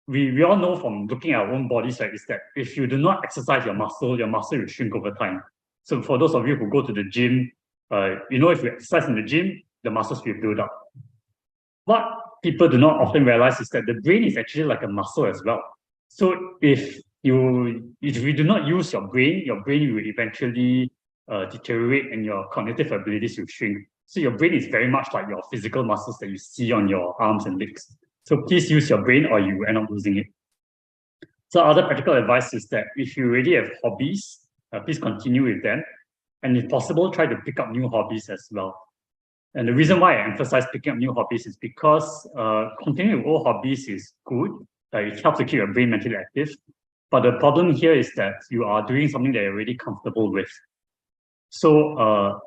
we all know from looking at our own bodies, right, is that if you do not exercise your muscle will shrink over time. So for those of you who go to the gym, if you exercise in the gym, the muscles will build up. What people do not often realize is that the brain is actually like a muscle as well. So if you do not use your brain will eventually deteriorate and your cognitive abilities will shrink. So your brain is very much like your physical muscles that you see on your arms and legs. So please use your brain or you end up losing it. So other practical advice is that if you already have hobbies, please continue with them. And if possible, try to pick up new hobbies as well. And the reason why I emphasize picking up new hobbies is because continuing with old hobbies is good. It helps to keep your brain mentally active. But the problem here is that you are doing something that you're already comfortable with. So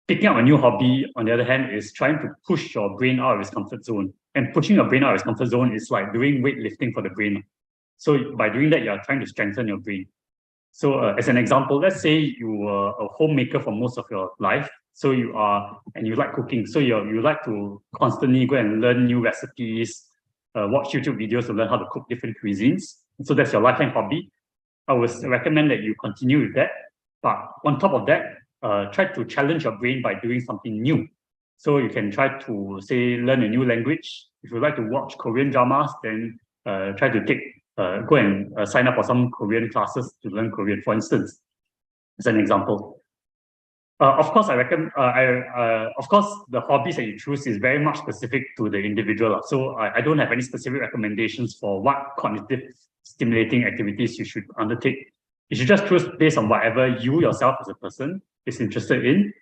picking up a new hobby, on the other hand, is trying to push your brain out of its comfort zone. And pushing your brain out of its comfort zone is like doing weightlifting for the brain. So by doing that, you're trying to strengthen your brain. So as an example, let's say you were a homemaker for most of your life. So you like cooking. So you like to constantly go and learn new recipes, watch YouTube videos to learn how to cook different cuisines. So that's your lifetime hobby. I would recommend that you continue with that. But on top of that, try to challenge your brain by doing something new. So you can try to, say, learn a new language. If you like to watch Korean dramas, then try to go and sign up for some Korean classes to learn Korean, for instance. as an example. Of course, I recommend. Of course, the hobbies that you choose is very much specific to the individual. So I don't have any specific recommendations for what cognitive stimulating activities you should undertake. You should just choose based on whatever you yourself as a person is interested in,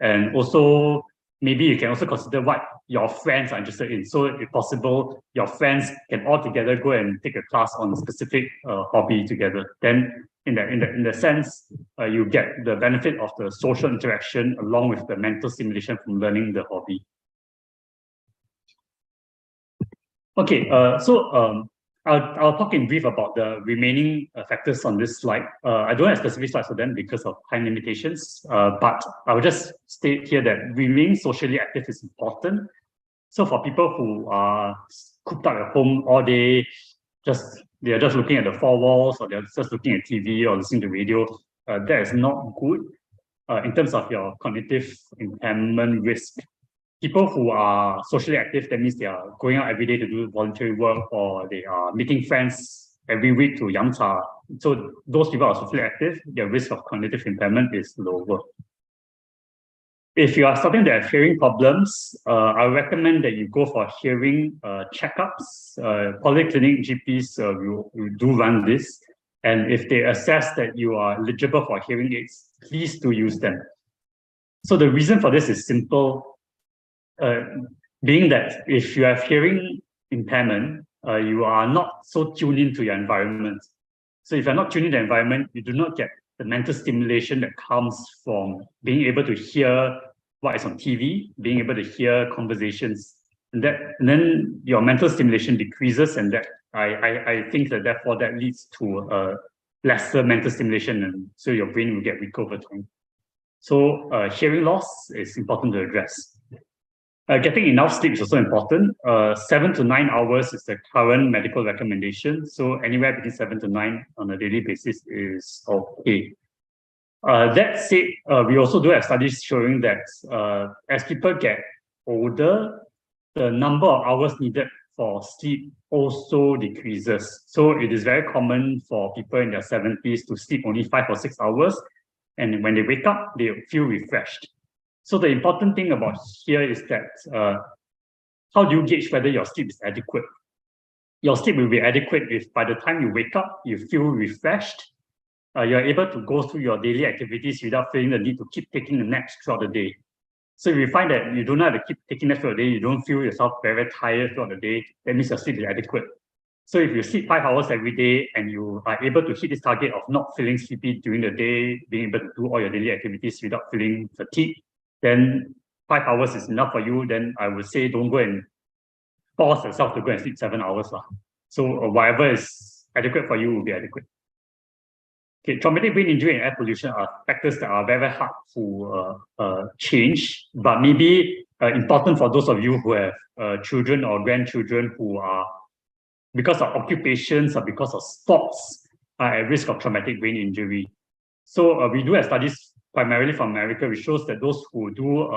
and also maybe you can also consider what your friends are interested in. So if possible, your friends can all together go and take a class on a specific hobby together. Then in the sense, you get the benefit of the social interaction along with the mental stimulation from learning the hobby. Okay, I'll talk in brief about the remaining factors on this slide. I don't have specific slides for them because of time limitations, but I will just state here that remaining socially active is important. So for people who are cooped up at home all day, they're just looking at the four walls, or they're just looking at TV or listening to radio, that is not good in terms of your cognitive impairment risk. People who are socially active, that means they are going out every day to do voluntary work, or they are meeting friends every week to yam cha. So those people are socially active, their risk of cognitive impairment is lower. If you are starting to have hearing problems, I recommend that you go for hearing checkups. Polyclinic GPs will do run this. And if they assess that you are eligible for hearing aids, please do use them. So the reason for this is simple. Being that if you have hearing impairment, you are not so tuned into your environment. So if you're not tuned into the environment, you do not get the mental stimulation that comes from being able to hear what is on TV, being able to hear conversations, and then your mental stimulation decreases, and that I think that therefore that leads to lesser mental stimulation, and so your brain will get weaker over time. So hearing loss is important to address. Getting enough sleep is also important. 7 to 9 hours is the current medical recommendation. So anywhere between 7 to 9 on a daily basis is okay. That said, we also do have studies showing that as people get older, the number of hours needed for sleep also decreases. So it is very common for people in their 70s to sleep only 5 or 6 hours. And when they wake up, they feel refreshed. So the important thing about here is that how do you gauge whether your sleep is adequate? Your sleep will be adequate if by the time you wake up, you feel refreshed. You're able to go through your daily activities without feeling the need to keep taking the naps throughout the day. So if you find that you don't have to keep taking naps throughout the day, you don't feel yourself very tired throughout the day, that means your sleep is adequate. So if you sleep 5 hours every day and you are able to hit this target of not feeling sleepy during the day, being able to do all your daily activities without feeling fatigued, then 5 hours is enough for you. Then I would say don't go and force yourself to go and sleep 7 hours. So whatever is adequate for you will be adequate. Okay, traumatic brain injury and air pollution are factors that are very hard to change, but maybe important for those of you who have children or grandchildren who are, because of occupations or because of sports, are at risk of traumatic brain injury. So we do have studies primarily from America, which shows that those who do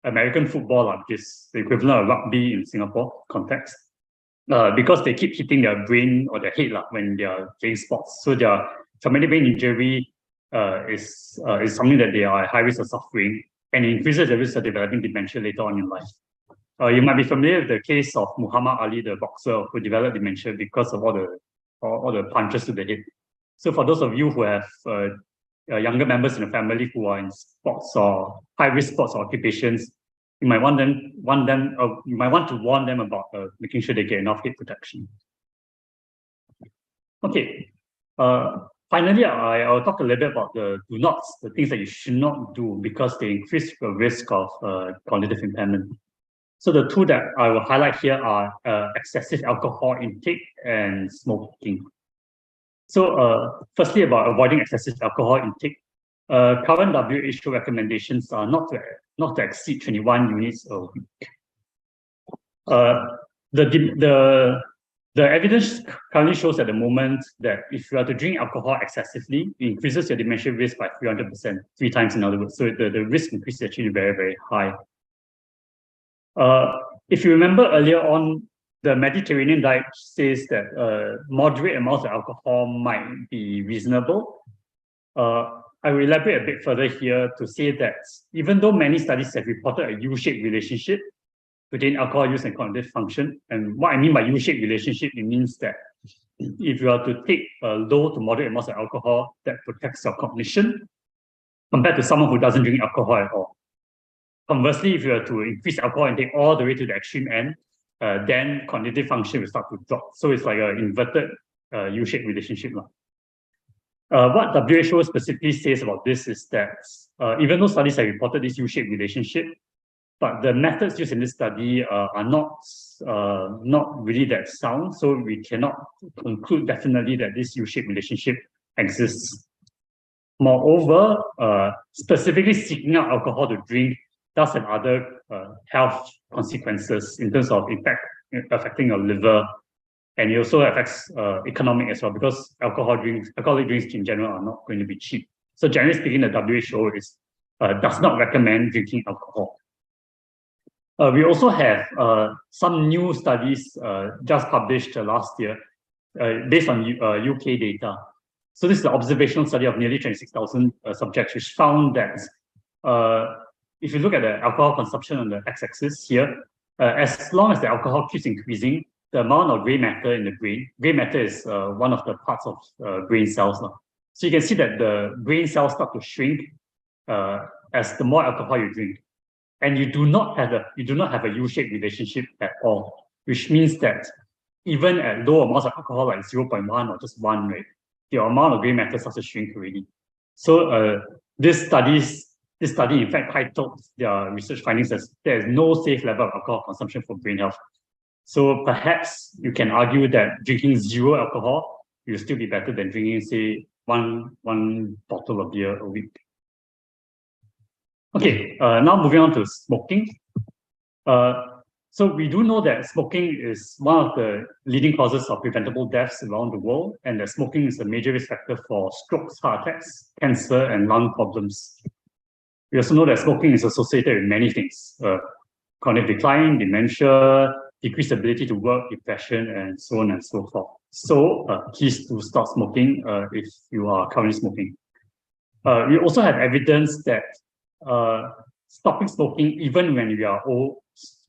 American football, which is the equivalent of rugby in Singapore context, because they keep hitting their brain or their head when they are playing sports. So their traumatic brain injury is something that they are at high risk of suffering, and increases the risk of developing dementia later on in life. You might be familiar with the case of Muhammad Ali, the boxer, who developed dementia because of all the punches to the head. So for those of you who have younger members in the family who are in sports or high-risk sports or occupations, you might want to warn them about making sure they get enough head protection. Okay. Finally, I'll talk a little bit about the do nots, the things that you should not do because they increase the risk of cognitive impairment. So the two that I will highlight here are excessive alcohol intake and smoking. So firstly, about avoiding excessive alcohol intake, current WHO recommendations are not to exceed 21 units a week. The evidence currently shows at the moment that if you are to drink alcohol excessively, it increases your dementia risk by 300%, 3 times in other words. So the risk increase is actually very, very high. If you remember earlier on, the Mediterranean diet says that moderate amounts of alcohol might be reasonable. I will elaborate a bit further here to say that even though many studies have reported a U-shaped relationship between alcohol use and cognitive function, and what I mean by U-shaped relationship, it means that if you are to take a low to moderate amounts of alcohol, that protects your cognition compared to someone who doesn't drink alcohol at all. Conversely, if you are to increase alcohol intake all the way to the extreme end, then cognitive function will start to drop. So it's like an inverted U-shaped relationship. What WHO specifically says about this is that even though studies have reported this U-shaped relationship, but the methods used in this study are not really that sound, so we cannot conclude definitely that this U-shaped relationship exists. Moreover, specifically seeking out alcohol to drink does have other health consequences in terms of impact affecting your liver, and it also affects economic as well, because alcoholic drinks in general are not going to be cheap. So generally speaking, the WHO does not recommend drinking alcohol. We also have some new studies just published last year based on UK data. So this is an observational study of nearly 26,000 subjects, which found that if you look at the alcohol consumption on the x-axis here, as long as the alcohol keeps increasing, the amount of gray matter in the brain, gray matter is one of the parts of brain cells. So you can see that the brain cells start to shrink as the more alcohol you drink. And you do not have a U-shaped relationship at all, which means that even at low amounts of alcohol, like 0.1 or just 1, right, the amount of gray matter starts to shrink already. So this study, in fact, titled their research findings as there is no safe level of alcohol consumption for brain health. So perhaps you can argue that drinking 0 alcohol will still be better than drinking, say, one bottle of beer a week. Okay, now moving on to smoking. So we do know that smoking is one of the leading causes of preventable deaths around the world, and that smoking is a major risk factor for strokes, heart attacks, cancer, and lung problems. We also know that smoking is associated with many things: cognitive decline, dementia, decreased ability to work, depression, and so on and so forth. So please do stop smoking if you are currently smoking. We also have evidence that stopping smoking, even when you are old,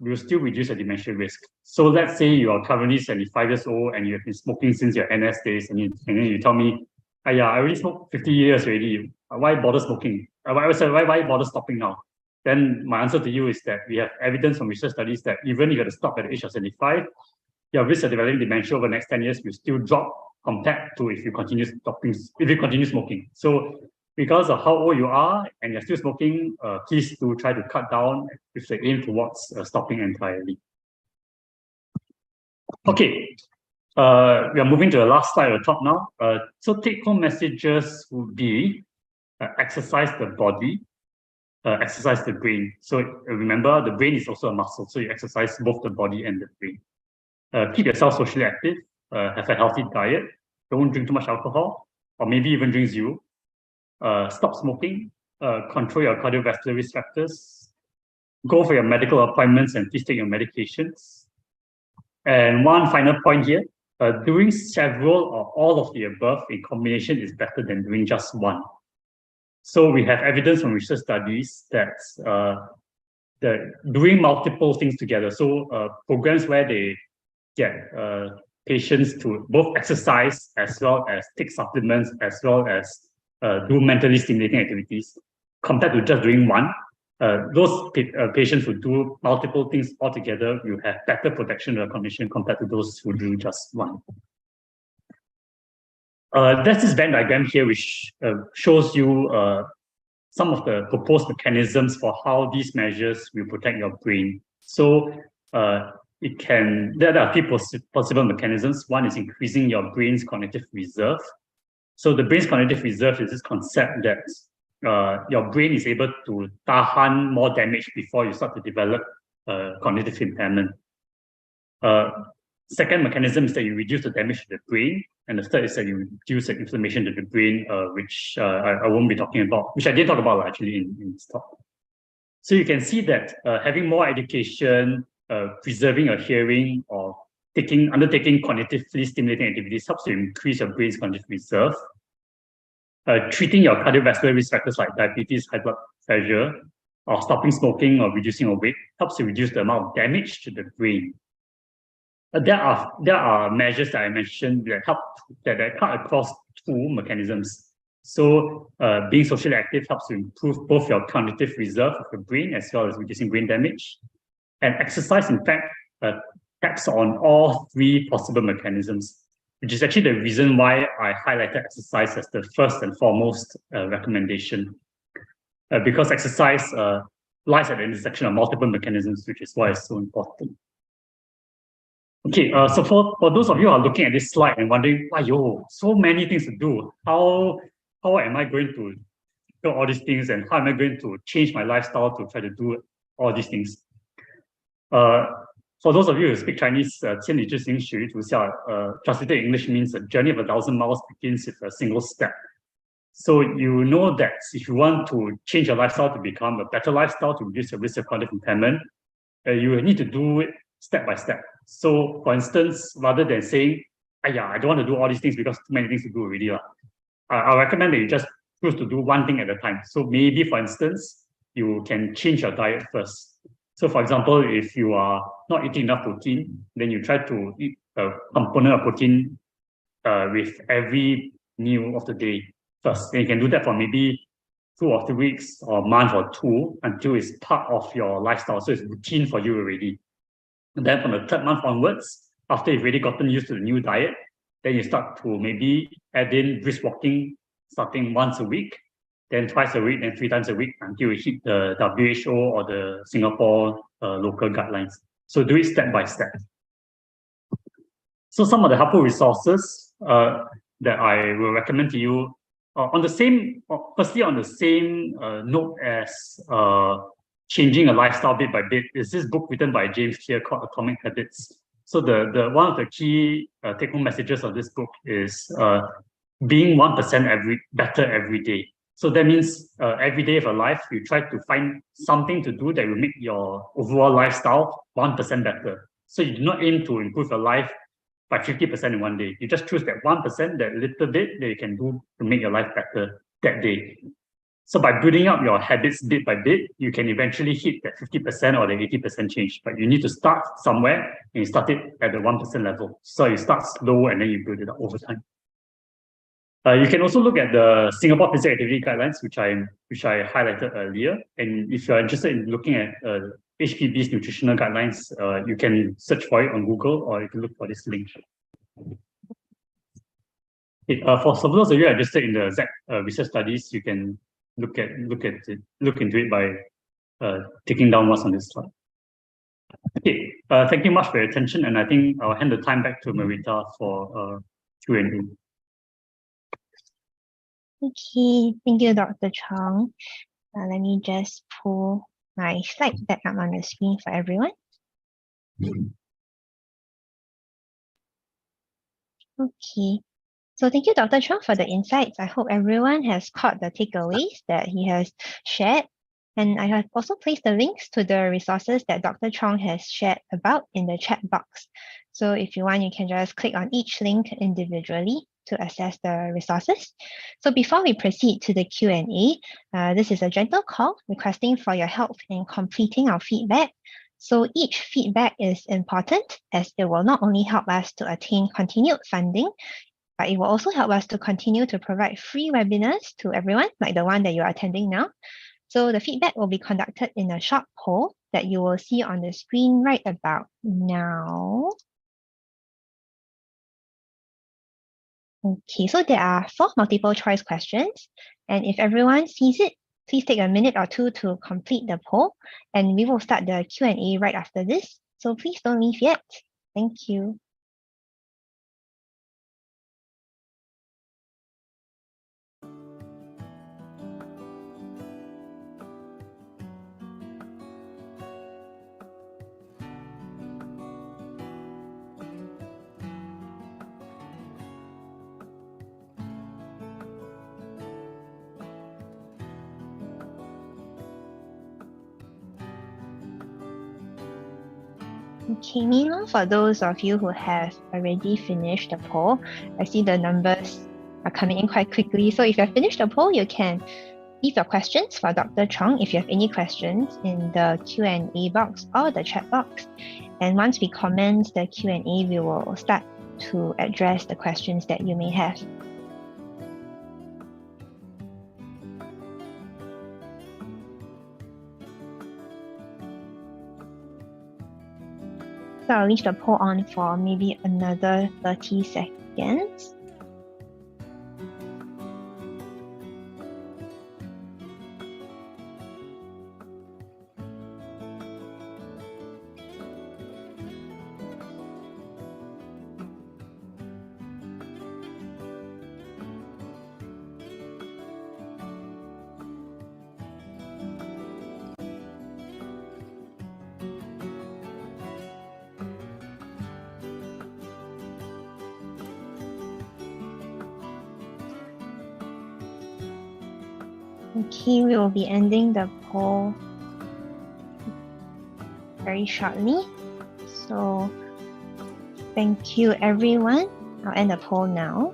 will still reduce the dementia risk. So let's say you are currently 75 years old and you have been smoking since your NS days, and then you tell me, yeah, I already smoked 50 years already. Why bother smoking? Why bother stopping now? Then my answer to you is that we have evidence from research studies that even if you have to stop at the age of 75, your risk of developing dementia over the next 10 years will still drop compared to if you continue smoking. So because of how old you are and you're still smoking, please do try to cut down with the aim towards stopping entirely. Okay, we are moving to the last slide at the top now. So take-home messages would be exercise the body, exercise the brain. So remember, the brain is also a muscle, so you exercise both the body and the brain. Keep yourself socially active, have a healthy diet, don't drink too much alcohol, or maybe even drink 0. Stop smoking, control your cardiovascular risk factors, go for your medical appointments, and please take your medications. And one final point here, doing several or all of the above in combination is better than doing just one. So we have evidence from research studies that doing multiple things together, so programs where they get patients to both exercise as well as take supplements as well as do mentally stimulating activities, compared to just doing one, those patients who do multiple things altogether will have better protection of cognition compared to those who do just one. That's this Venn diagram here, which shows you some of the proposed mechanisms for how these measures will protect your brain. So there are a few possible mechanisms. One is increasing your brain's cognitive reserve. So the brain's cognitive reserve is this concept that your brain is able to tahan more damage before you start to develop cognitive impairment. Second mechanism is that you reduce the damage to the brain. And the third is that you reduce the inflammation to the brain, which I won't be talking about, which I did talk about actually in this talk. So you can see that having more education, preserving your hearing, or undertaking cognitively stimulating activities helps to increase your brain's cognitive reserve. treating your cardiovascular risk factors like diabetes, high blood pressure, or stopping smoking or reducing your weight helps to reduce the amount of damage to the brain. There are measures that I mentioned that cut across two mechanisms. So being socially active helps to improve both your cognitive reserve of the brain as well as reducing brain damage. And exercise, in fact, taps on all three possible mechanisms, which is actually the reason why I highlighted exercise as the first and foremost recommendation. Because exercise lies at the intersection of multiple mechanisms, which is why it's so important. Okay, so for those of you who are looking at this slide and wondering, wow, so many things to do. How am I going to do all these things, and how am I going to change my lifestyle to try to do all these things? For those of you who speak Chinese, 千里之行始于足下, translated in English means a journey of 1,000 miles begins with a single step. So you know that if you want to change your lifestyle to become a better lifestyle, to reduce your risk of cognitive impairment, you need to do it step by step. So for instance, rather than saying, I don't want to do all these things because too many things to do already, I recommend that you just choose to do one thing at a time. So maybe, for instance, you can change your diet first. So for example, if you are not eating enough protein, then you try to eat a component of protein with every meal of the day first. And you can do that for maybe 2 or 3 weeks or a month or two until it's part of your lifestyle. So it's routine for you already. And then from the 3rd month onwards, after you've already gotten used to the new diet, then you start to maybe add in brisk walking, starting once a week, then twice a week, then 3 times a week until you hit the WHO or the Singapore local guidelines. So do it step by step. So some of the helpful resources that I will recommend to you firstly on the same note as changing a lifestyle bit by bit is this book written by James Clear called Atomic Habits. So the one of the key take-home messages of this book is being 1% better every day. So that means every day of your life, you try to find something to do that will make your overall lifestyle 1% better. So you do not aim to improve your life by 50% in one day. You just choose that 1%, that little bit that you can do to make your life better that day. So by building up your habits bit by bit, you can eventually hit that 50% or the 80% change. But you need to start somewhere and you start it at the 1% level. So you start slow and then you build it up over time. You can also look at the Singapore Physical Activity Guidelines, which I highlighted earlier. And if you're interested in looking at HPB's nutritional guidelines, you can search for it on Google, or you can look for this link. For some of those of you interested in the ZAC research studies, you can look into it by taking down what's on this slide. Okay, thank you much for your attention, and I think I'll hand the time back to Marita for Q&A. Okay, thank you, Dr. Chong. Let me just pull my slide back up on the screen for everyone. Okay, so thank you, Dr. Chong, for the insights. I hope everyone has caught the takeaways that he has shared. And I have also placed the links to the resources that Dr. Chong has shared about in the chat box. So if you want, you can just click on each link individually to access the resources. So before we proceed to the Q&A, this is a gentle call requesting for your help in completing our feedback. So each feedback is important as it will not only help us to attain continued funding, but it will also help us to continue to provide free webinars to everyone, like the one that you are attending now. So the feedback will be conducted in a short poll that you will see on the screen right about now. Okay, so there are 4 multiple choice questions, and if everyone sees it, please take a minute or 2 to complete the poll, and we will start the Q&A right after this. So please don't leave yet. Thank you. Okay, meanwhile, for those of you who have already finished the poll, I see the numbers are coming in quite quickly. So if you have finished the poll, you can leave your questions for Dr. Chong if you have any questions in the Q&A box or the chat box. And once we comment the Q&A, we will start to address the questions that you may have. So I'll leave the poll on for maybe another 30 seconds. Okay, we will be ending the poll very shortly. So thank you, everyone. I'll end the poll now.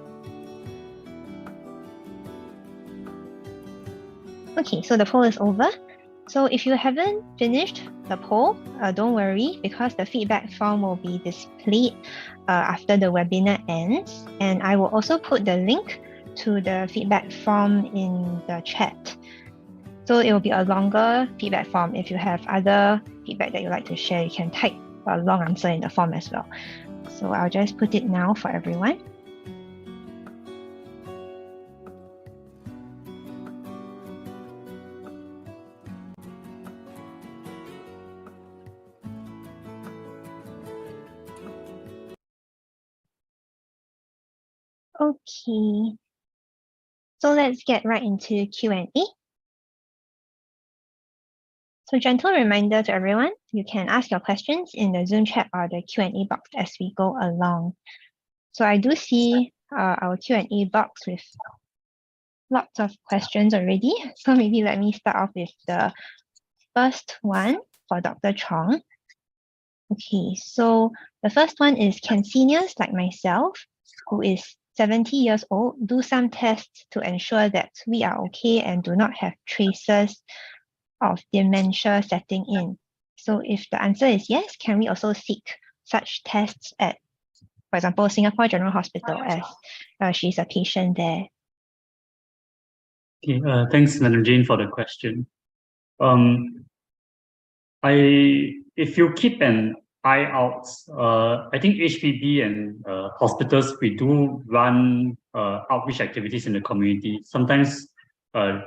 Okay, so the poll is over. So if you haven't finished the poll, don't worry, because the feedback form will be displayed after the webinar ends. And I will also put the link to the feedback form in the chat. So it will be a longer feedback form. If you have other feedback that you'd like to share, you can type a long answer in the form as well. So I'll just put it now for everyone. Okay, so let's get right into Q&A. So gentle reminder to everyone, you can ask your questions in the Zoom chat or the Q&A box as we go along. So I do see our Q&A box with lots of questions already. So maybe let me start off with the first one for Dr. Chong. Okay, so the first one is, can seniors like myself, who is 70 years old, do some tests to ensure that we are okay and do not have traces of dementia setting in? So if the answer is yes, can we also seek such tests at, for example, Singapore General Hospital, as she's a patient there? Okay, thanks, Madam Jane, for the question. If you keep an eye out, I think HPB and hospitals, we do run outreach activities in the community. Sometimes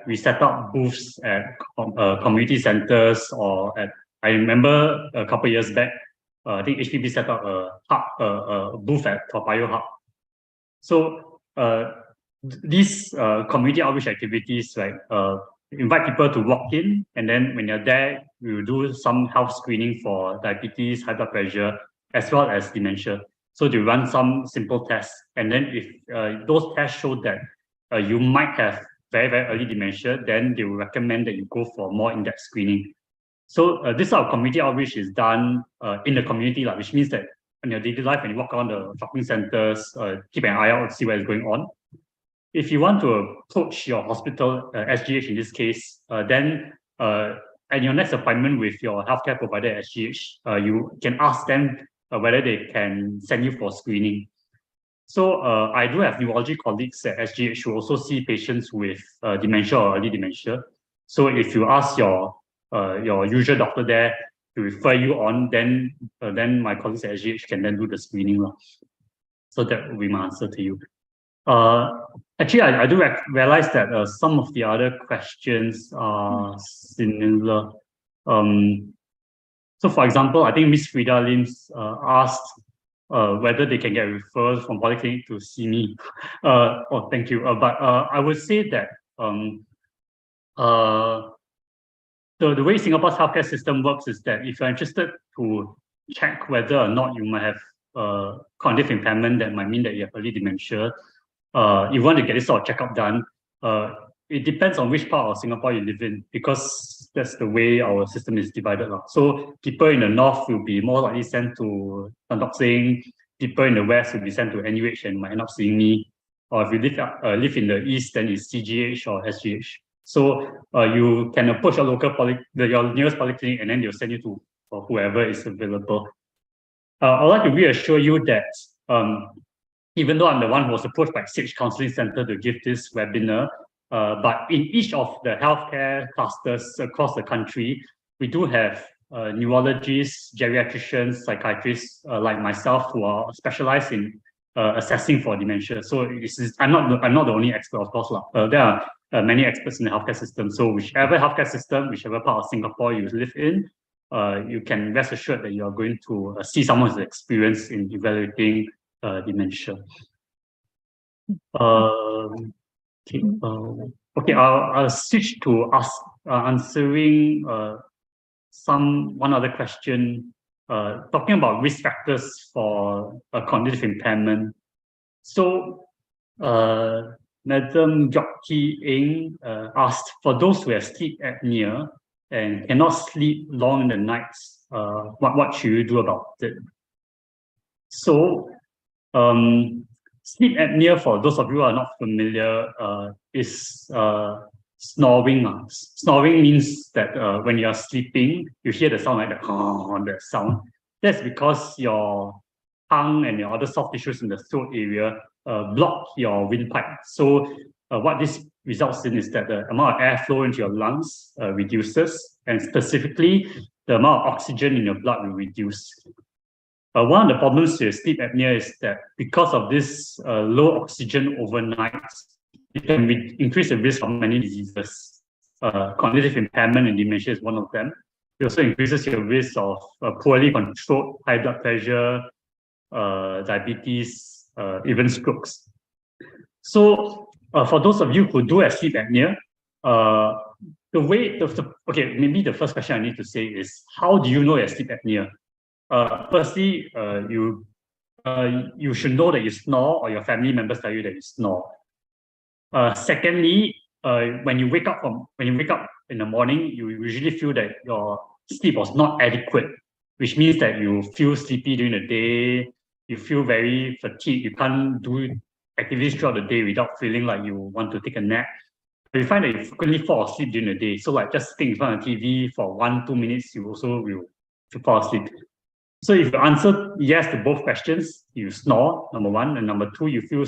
we set up booths at community centers or at, I remember a couple of years back, I think HPB set up a booth at Toa Payoh Hub. So these community outreach activities, like invite people to walk in, and then when you're there, we will do some health screening for diabetes, high blood pressure, as well as dementia. So they run some simple tests, and then if those tests show that you might have very, very early dementia, then they will recommend that you go for more in-depth screening. So this sort of community outreach is done in the community, which means that in your daily life, when you walk around the shopping centers, keep an eye out to see what is going on. If you want to approach your hospital, SGH in this case, then at your next appointment with your healthcare provider at SGH, you can ask them whether they can send you for screening. So I do have neurology colleagues at SGH who also see patients with dementia or early dementia. So if you ask your usual doctor there to refer you on, then my colleagues at SGH can then do the screening. So that will be my answer to you. Actually, I do realize that some of the other questions are similar. So for example, I think Miss Frida Lim's asked whether they can get referrals from polyclinic to see me. Oh, thank you. But I would say that the way Singapore's healthcare system works is that if you're interested to check whether or not you might have cognitive impairment that might mean that you have early dementia, you want to get this sort of checkup done, it depends on which part of Singapore you live in, because that's the way our system is divided. So people in the north will be more likely sent to Tan Tock Seng, people in the west will be sent to NUH and might end up seeing me. or if you live in the east, then it's CGH or SGH. So you can approach your your nearest polyclinic, and then they'll send you to whoever is available. I'd like to reassure you that even though I'm the one who was approached by Sage Counselling Center to give this webinar, but in each of the healthcare clusters across the country, we do have neurologists, geriatricians, psychiatrists like myself who are specialized in assessing for dementia. So I'm not the only expert, of course. There are many experts in the healthcare system. So whichever healthcare system, whichever part of Singapore you live in, you can rest assured that you are going to see someone who's experienced in evaluating dementia. Okay, I'll switch to answering one other question, talking about risk factors for cognitive impairment. So, Madam Jockey Eng asked, for those who have sleep apnea and cannot sleep long in the nights, what should you do about it? So, sleep apnea, for those of you who are not familiar, is snoring. Snoring means that when you are sleeping, you hear the sound like the sound. That's because your tongue and your other soft tissues in the throat area block your windpipe. So what this results in is that the amount of airflow into your lungs reduces, and specifically the amount of oxygen in your blood will reduce. One of the problems with sleep apnea is that because of this low oxygen overnight, it can increase the risk of many diseases. Cognitive impairment and dementia is one of them. It also increases your risk of poorly controlled high blood pressure, diabetes, even strokes. So for those of you who do have sleep apnea, maybe the first question I need to say is, how do you know you have sleep apnea? Firstly, you should know that you snore, or your family members tell you that you snore. Secondly, when you wake up in the morning, you usually feel that your sleep was not adequate, which means that you feel sleepy during the day, you feel very fatigued, you can't do activities throughout the day without feeling like you want to take a nap. You find that you frequently fall asleep during the day. So like just sitting in front of TV for 1-2 minutes, you also will fall asleep. So if you answer yes to both questions, you snore, number one, and number two, you feel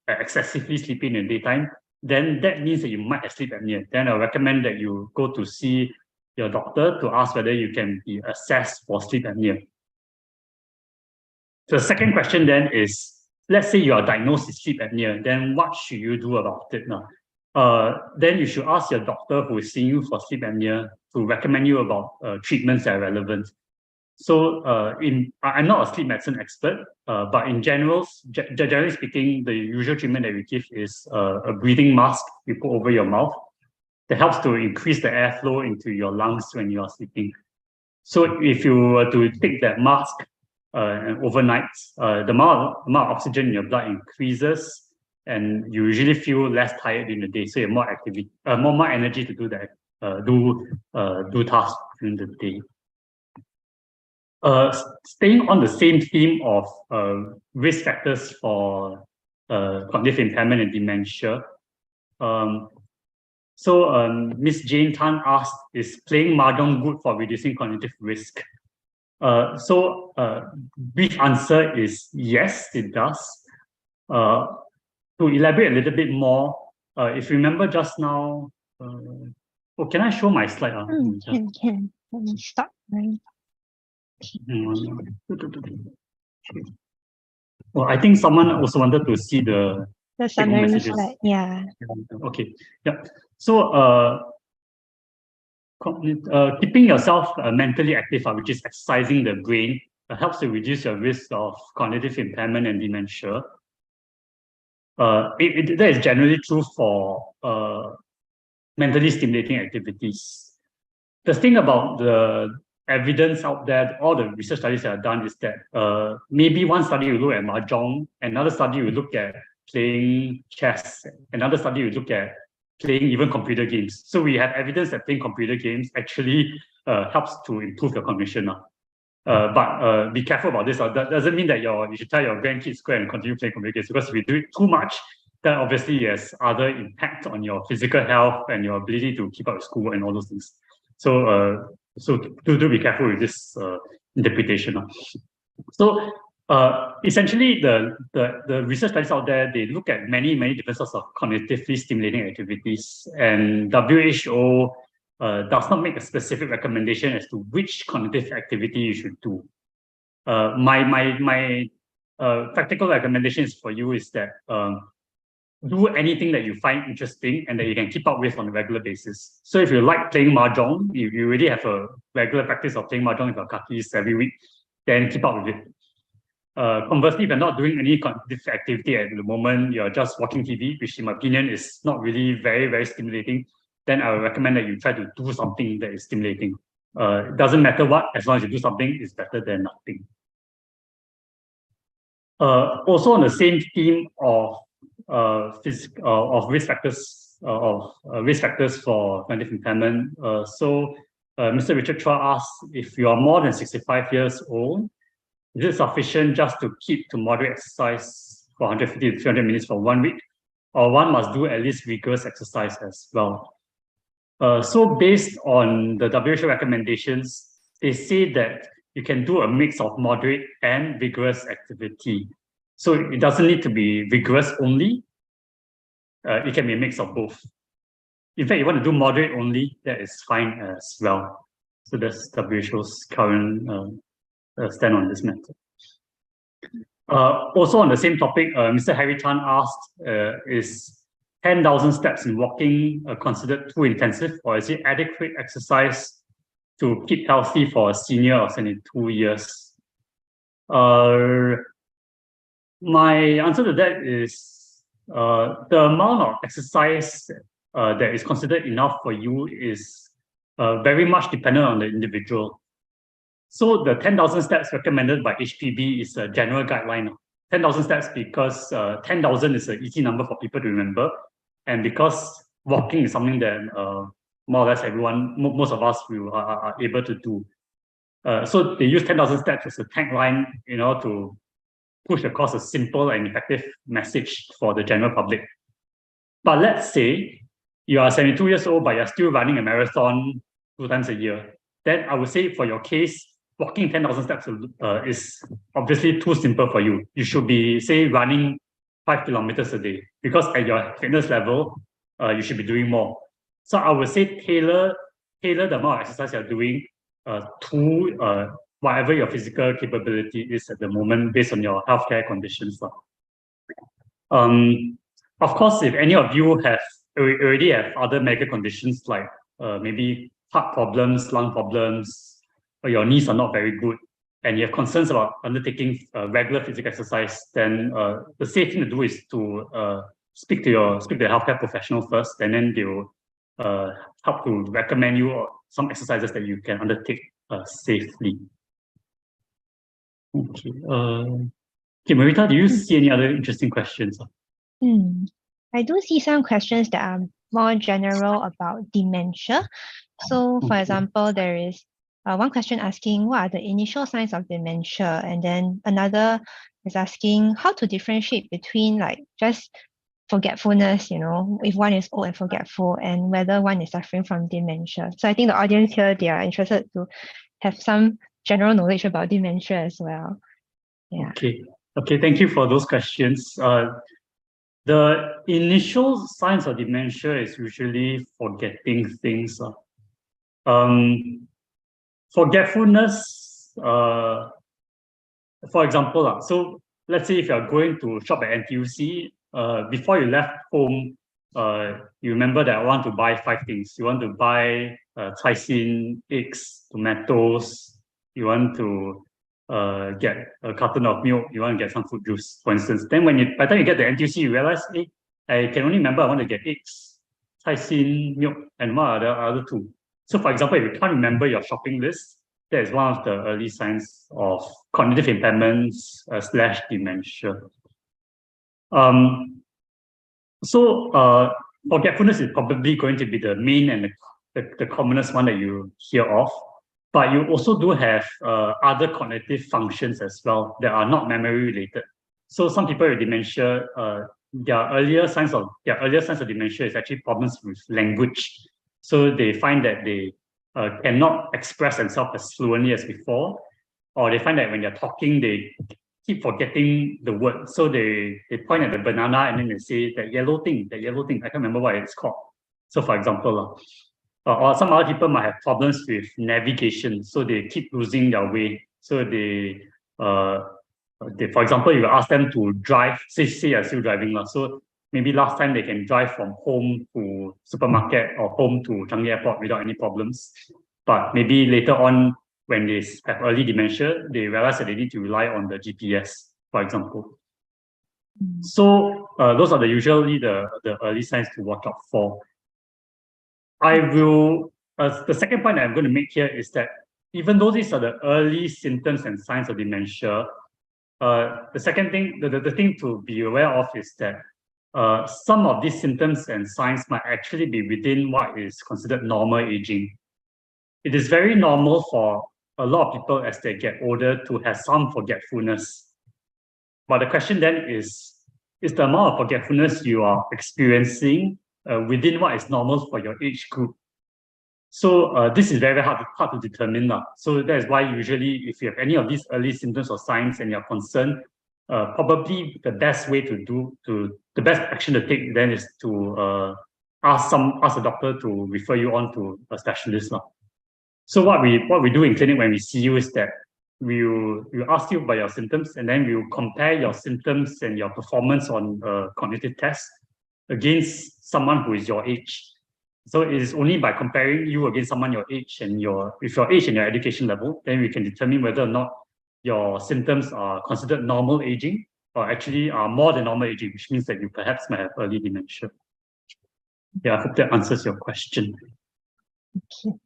excessively sleepy in the daytime, then that means that you might have sleep apnea. Then I recommend that you go to see your doctor to ask whether you can be assessed for sleep apnea. So the second question then is, let's say you are diagnosed with sleep apnea, then what should you do about it now? Then you should ask your doctor who is seeing you for sleep apnea to recommend you about treatments that are relevant. So I'm not a sleep medicine expert, but in generally speaking, the usual treatment that we give is a breathing mask you put over your mouth that helps to increase the airflow into your lungs when you are sleeping. So if you were to take that mask overnight, the amount of oxygen in your blood increases, and you usually feel less tired in the day. So you have more activity, more energy to do that, do tasks during the day. Staying on the same theme of risk factors for cognitive impairment and dementia. Ms. Jane Tan asked, is playing mahjong good for reducing cognitive risk? Brief answer is yes, it does. To elaborate a little bit more, if you remember just now, can I show my slide? Can. Let me stop. Right? Well, I think someone also wanted to see the summary slide. Yeah. Okay. Yeah. So keeping yourself mentally active, which is exercising the brain, helps to reduce your risk of cognitive impairment and dementia. That is generally true for mentally stimulating activities. The thing about the evidence out there, all the research studies that are done, is that maybe one study will look at mahjong, another study will look at playing chess, another study will look at playing even computer games. So we have evidence that playing computer games actually helps to improve your cognition. But be careful about this. That doesn't mean that you should tell your grandkids to go and continue playing computer games, because if you do it too much, that obviously has other impact on your physical health and your ability to keep up with school and all those things. So do be careful with this interpretation. So essentially, the research studies out there, they look at many different sorts of cognitively stimulating activities, and WHO does not make a specific recommendation as to which cognitive activity you should do. My practical recommendations for you is that do anything that you find interesting and that you can keep up with on a regular basis. So if you like playing mahjong, you already have a regular practice of playing mahjong with your kakis every week, then keep up with it. Conversely, if you're not doing any cognitive activity at the moment, you're just watching TV, which in my opinion is not really very stimulating, then I would recommend that you try to do something that is stimulating. It doesn't matter what, as long as you do something, it's better than nothing. Also on the same theme of risk factors for cognitive impairment. So Mr. Richard Chua asked, if you are more than 65 years old, is it sufficient just to keep to moderate exercise for 150 to 300 minutes for 1 week, or one must do at least rigorous exercise as well? So based on the WHO recommendations, they say that you can do a mix of moderate and vigorous activity. So it doesn't need to be vigorous only. It can be a mix of both. In fact, you want to do moderate only, that is fine as well. So that's WHO's current stand on this matter. Also on the same topic, Mr. Harry Tan asked, is 10,000 steps in walking considered too intensive, or is it adequate exercise to keep healthy for a senior of 72 years? My answer to that is the amount of exercise that is considered enough for you is very much dependent on the individual. So the 10,000 steps recommended by HPB is a general guideline. 10,000 steps because 10,000 is an easy number for people to remember, and because walking is something that more or less everyone, most of us are able to do. So they use 10,000 steps as a tagline in order to push across a simple and effective message for the general public. But let's say you are 72 years old, but you're still running a marathon 2 times a year. Then I would say for your case, walking 10,000 steps is obviously too simple for you. You should be, say, running 5 kilometers a day, because at your fitness level, you should be doing more. So I would say tailor the amount of exercise you're doing to whatever your physical capability is at the moment based on your healthcare conditions. Of course, if any of you already have other medical conditions like maybe heart problems, lung problems, or your knees are not very good, and you have concerns about undertaking regular physical exercise, then the safe thing to do is to speak to the healthcare professional first, and then they will help to recommend you some exercises that you can undertake safely. Okay. Okay, Marita, do you see any other interesting questions? I do see some questions that are more general about dementia. So, for example, there is one question asking what are the initial signs of dementia, and then another is asking how to differentiate between like just forgetfulness, if one is old and forgetful, and whether one is suffering from dementia. So I think the audience here, they are interested to have some general knowledge about dementia as well. Yeah. Okay, thank you for those questions. The initial signs of dementia is usually forgetting things. Forgetfulness, for example, so let's say if you're going to shop at NTUC, before you left home, you remember that I want to buy 5 things. You want to buy chai xin, eggs, tomatoes, you want to get a carton of milk, you want to get some fruit juice, for instance. Then by the time you get the NTUC, you realize, hey, I can only remember I want to get eggs, chai xin, milk, and what are the other 2? So for example, if you can't remember your shopping list, that is one of the early signs of cognitive impairments / dementia. So forgetfulness is probably going to be the main and the commonest one that you hear of. But you also do have other cognitive functions as well that are not memory related. So some people with dementia, their earlier signs of dementia is actually problems with language. So they find that they cannot express themselves as fluently as before, or they find that when they're talking, they keep forgetting the word. So they point at the banana and then they say that yellow thing, I can't remember what it's called. So for example, or some other people might have problems with navigation, so they keep losing their way. So they, for example, you ask them to drive, say you're still driving, so maybe last time they can drive from home to supermarket or home to Changi Airport without any problems. But maybe later on, when they have early dementia, they realize that they need to rely on the GPS, for example. So those are usually the early signs to watch out for. I will, the second point that I'm going to make here is that even though these are the early symptoms and signs of dementia, the second thing, the thing to be aware of is that some of these symptoms and signs might actually be within what is considered normal aging. It is very normal for a lot of people as they get older to have some forgetfulness. But the question then is the amount of forgetfulness you are experiencing within what is normal for your age group? So this is very hard to determine. So that is why usually if you have any of these early symptoms or signs and you're concerned, probably the best action to take then is to ask a doctor to refer you on to a specialist. So what we do in clinic when we see you is that we'll ask you about your symptoms, and then we'll compare your symptoms and your performance on a cognitive test against someone who is your age. So it is only by comparing you against someone your age and with your age and your education level, then we can determine whether or not your symptoms are considered normal aging or actually are more than normal aging, which means that you perhaps might have early dementia. Yeah, I hope that answers your question. Okay.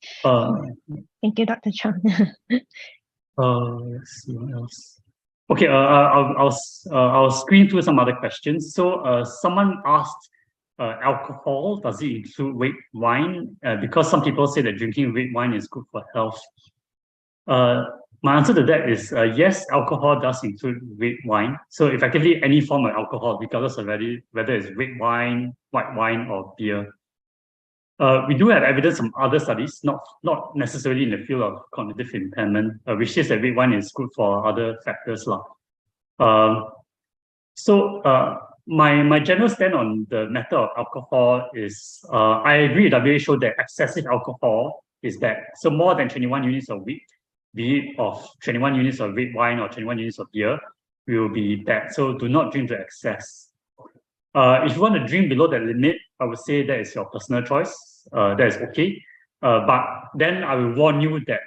Thank you, Dr. Chang. Let's see what else. Okay, I'll screen through some other questions. So someone asked, alcohol, does it include red wine? Because some people say that drinking red wine is good for health. My answer to that is yes, alcohol does include red wine. So effectively any form of alcohol, regardless of whether it's red wine, white wine, or beer. We do have evidence from other studies, not necessarily in the field of cognitive impairment, which says that red wine is good for other factors. My general stand on the matter of alcohol is, I agree with WHO that excessive alcohol is bad. So more than 21 units of wheat, be it of 21 units of red wine or 21 units of beer, will be bad. So do not drink to excess. If you want to drink below that limit, I would say that is your personal choice. That is okay. But then I will warn you that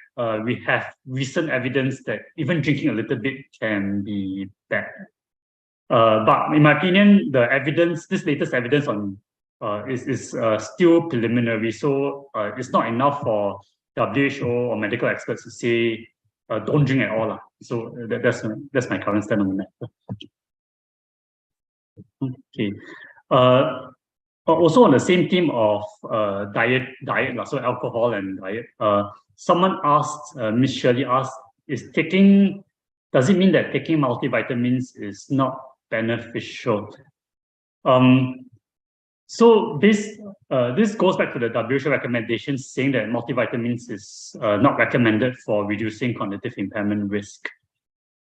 we have recent evidence that even drinking a little bit can be bad. But in my opinion, this latest evidence on is still preliminary. So it's not enough for WHO or medical experts to say don't drink at all. So that's my current stand on the matter. Okay. Also on the same theme of diet, so alcohol and diet. Someone asked, Miss Shirley asked, does it mean that taking multivitamins is not beneficial? So this goes back to the WHO recommendations saying that multivitamins is not recommended for reducing cognitive impairment risk.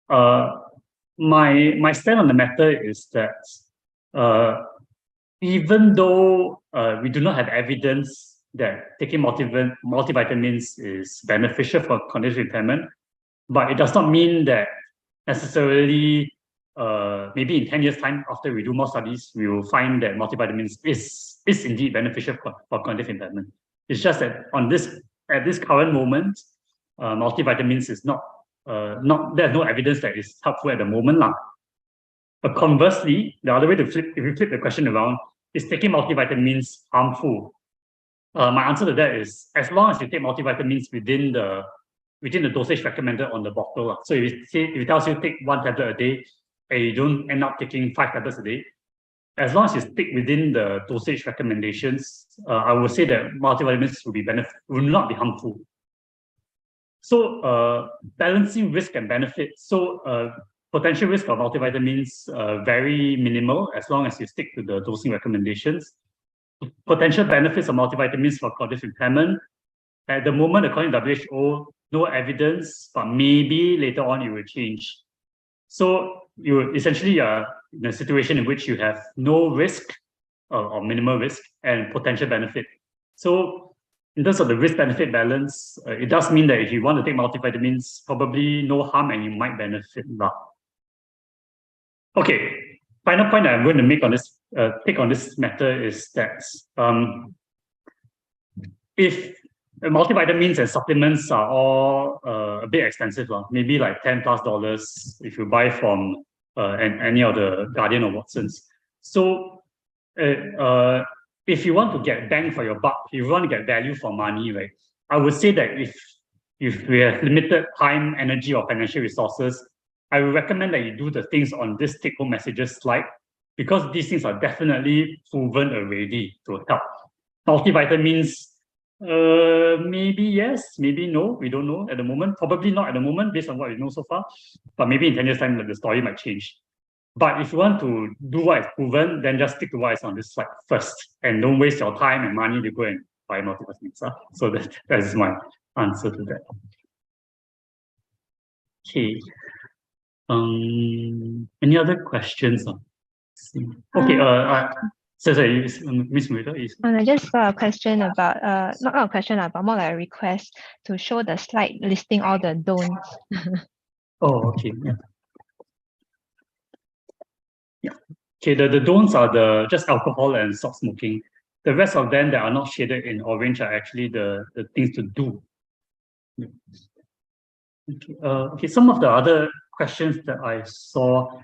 My stand on the matter is that even though we do not have evidence that taking multivitamins is beneficial for cognitive impairment, but it does not mean that necessarily maybe in 10 years' time, after we do more studies, we will find that multivitamins is indeed beneficial for cognitive impairment. It's just that at this current moment, multivitamins is there's no evidence that is helpful at the moment. But conversely, the other way if you flip the question around, is taking multivitamins harmful? My answer to that is, as long as you take multivitamins within the dosage recommended on the bottle. So if it tells you take 1 tablet a day, and you don't end up taking 5 tablets a day, as long as you stick within the dosage recommendations, I would say that multivitamins will not be harmful. So balancing risk and benefit. So potential risk of multivitamins very minimal as long as you stick to the dosing recommendations. Potential benefits of multivitamins for cognitive impairment. At the moment, according to WHO, no evidence, but maybe later on it will change. So you essentially are in a situation in which you have no risk or minimal risk and potential benefit. So in terms of the risk-benefit balance, it does mean that if you want to take multivitamins, probably no harm and you might benefit. Okay, final point that I'm going to make on this take on this matter is that if multivitamins and supplements are all a bit expensive, maybe like $10+ if you buy from any of the Guardian or Watsons. So if you want to get bang for your buck, if you want to get value for money, right? I would say that if we have limited time, energy, or financial resources, I would recommend that you do the things on this take-home messages slide, because these things are definitely proven already to help. Multivitamins, maybe yes, maybe no, we don't know at the moment. Probably not at the moment based on what we know so far, but maybe in 10 years' time, the story might change. But if you want to do what is proven, then just stick to what is on this slide first, and don't waste your time and money to go and buy multivitamins. So that is my answer to that. Okay. Any other questions? Okay. Sorry, Ms. Murita is. I just got a question about not a question but more like a request to show the slide listing all the don'ts. Oh, okay. Yeah. Yeah. Okay. The don'ts are just alcohol and stop smoking. The rest of them that are not shaded in orange are actually the things to do. Okay. Okay. Some of the other questions that I saw.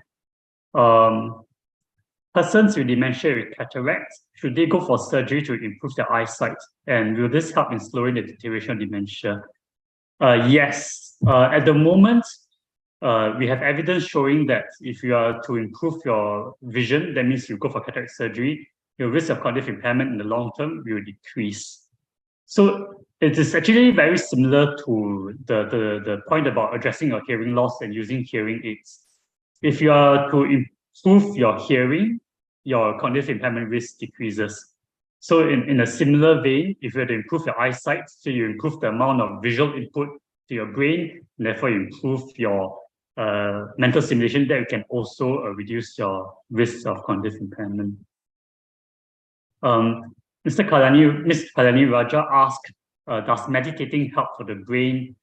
Persons with dementia with cataracts, should they go for surgery to improve their eyesight? And will this help in slowing the deterioration of dementia? Yes. At the moment, we have evidence showing that if you are to improve your vision, that means you go for cataract surgery, your risk of cognitive impairment in the long term will decrease. So it is actually very similar to the point about addressing your hearing loss and using hearing aids. If you are to improve your hearing, your cognitive impairment risk decreases. So in a similar vein, if you have to improve your eyesight, so you improve the amount of visual input to your brain, and therefore you improve your mental stimulation, that can also reduce your risk of cognitive impairment. Ms. Kalyani Raja asked, does meditating help for the brain?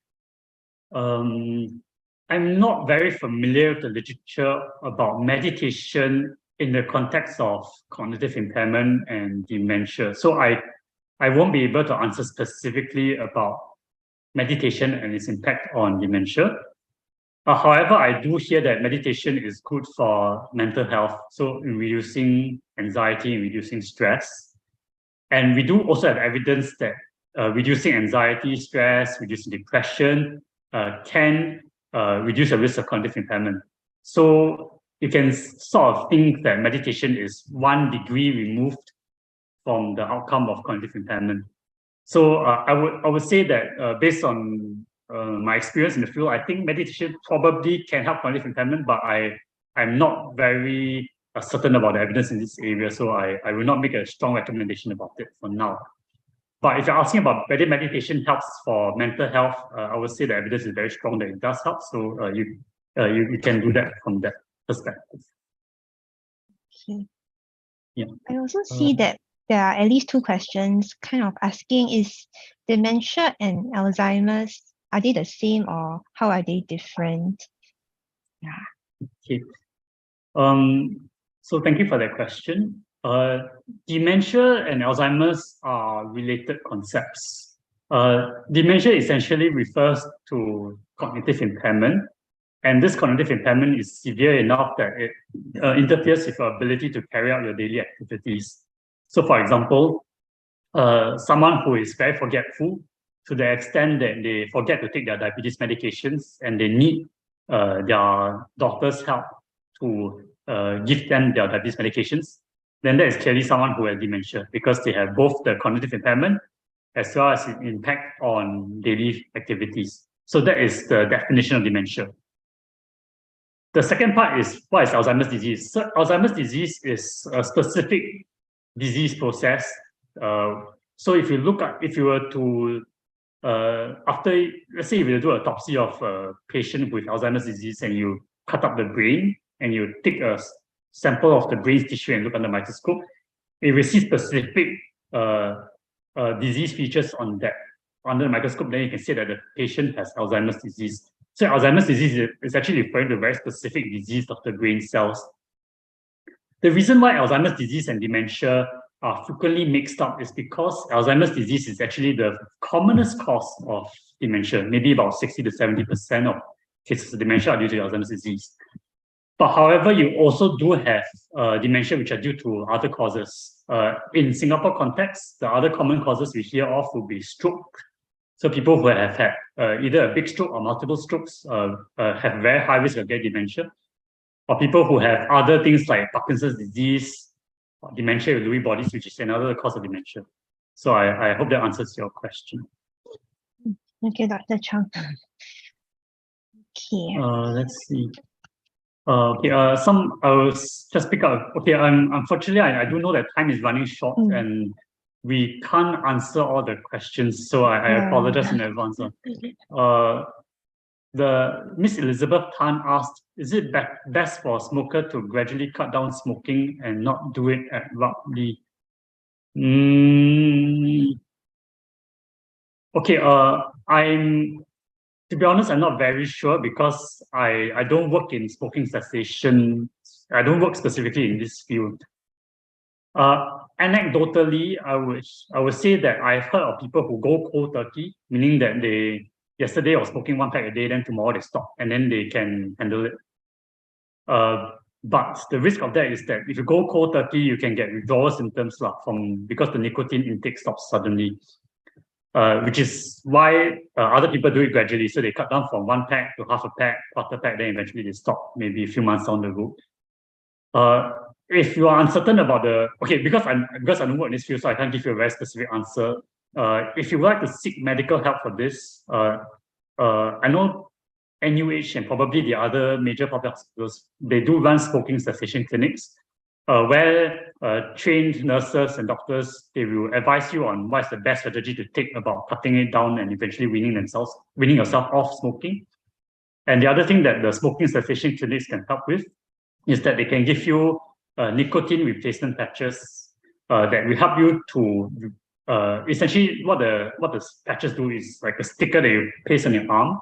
I'm not very familiar with the literature about meditation in the context of cognitive impairment and dementia. So I won't be able to answer specifically about meditation and its impact on dementia. However, I do hear that meditation is good for mental health, so in reducing anxiety and reducing stress. And we do also have evidence that reducing anxiety, stress, reducing depression can reduce the risk of cognitive impairment. So you can sort of think that meditation is 1 degree removed from the outcome of cognitive impairment. So I would say that based on my experience in the field, I think meditation probably can help cognitive impairment, but I'm not very certain about the evidence in this area, so I will not make a strong recommendation about it for now. But if you're asking about whether meditation helps for mental health, I would say the evidence is very strong that it does help. So you can do that from that perspective. Okay. Yeah. I also see that there are at least 2 questions kind of asking, is dementia and Alzheimer's, are they the same or how are they different? Yeah. Okay. So thank you for that question. Dementia and Alzheimer's are related concepts. Dementia essentially refers to cognitive impairment, and this cognitive impairment is severe enough that it interferes with your ability to carry out your daily activities. So for example, someone who is very forgetful to the extent that they forget to take their diabetes medications and they need their doctor's help to give them their diabetes medications, then that is clearly someone who has dementia, because they have both the cognitive impairment as well as an impact on daily activities. So that is the definition of dementia. the second part is, what is Alzheimer's disease? So Alzheimer's disease is a specific disease process. So if you were to, let's say if you do an autopsy of a patient with Alzheimer's disease and you cut up the brain and you take a sample of the brain's tissue and look under the microscope, if you see specific disease features on that under the microscope, then you can say that the patient has Alzheimer's disease. So Alzheimer's disease is actually referring to a very specific disease of the brain cells. The reason why Alzheimer's disease and dementia are frequently mixed up is because Alzheimer's disease is actually the commonest cause of dementia. Maybe about 60 to 70% of cases of dementia are due to Alzheimer's disease. But however, you also do have dementia which are due to other causes. In Singapore context, the other common causes we hear of will be stroke. So people who have had either a big stroke or multiple strokes have very high risk of getting dementia. Or people who have other things like Parkinson's disease, or dementia with Lewy bodies, which is another cause of dementia. So I hope that answers your question. Thank you, Dr. Chang. Okay. Let's see. Okay, I will just pick up. Okay, unfortunately, I do know that time is running short and we can't answer all the questions, so I apologize in advance. The Miss Elizabeth Tan asked, is it best for a smoker to gradually cut down smoking and not do it abruptly? Okay, to be honest, I'm not very sure because I don't work in smoking cessation. I don't work specifically in this field. Anecdotally, I would say that I've heard of people who go cold turkey, meaning that yesterday I was smoking 1 pack a day, then tomorrow they stop, and then they can handle it. But the risk of that is that if you go cold turkey, you can get withdrawal symptoms because the nicotine intake stops suddenly. Which is why other people do it gradually. So they cut down from 1 pack to half a pack, quarter pack, then eventually they stop, maybe a few months down the road. If you are uncertain about because I don't work in this field, so I can't give you a very specific answer. If you would like to seek medical help for this, I know NUH and probably the other major public hospitals, they do run smoking cessation clinics, where trained nurses and doctors, they will advise you on what's the best strategy to take about cutting it down and eventually weaning yourself off smoking. And the other thing that the smoking cessation clinics can help with is that they can give you nicotine replacement patches that will help you to essentially what the patches do is like a sticker that you place on your arm,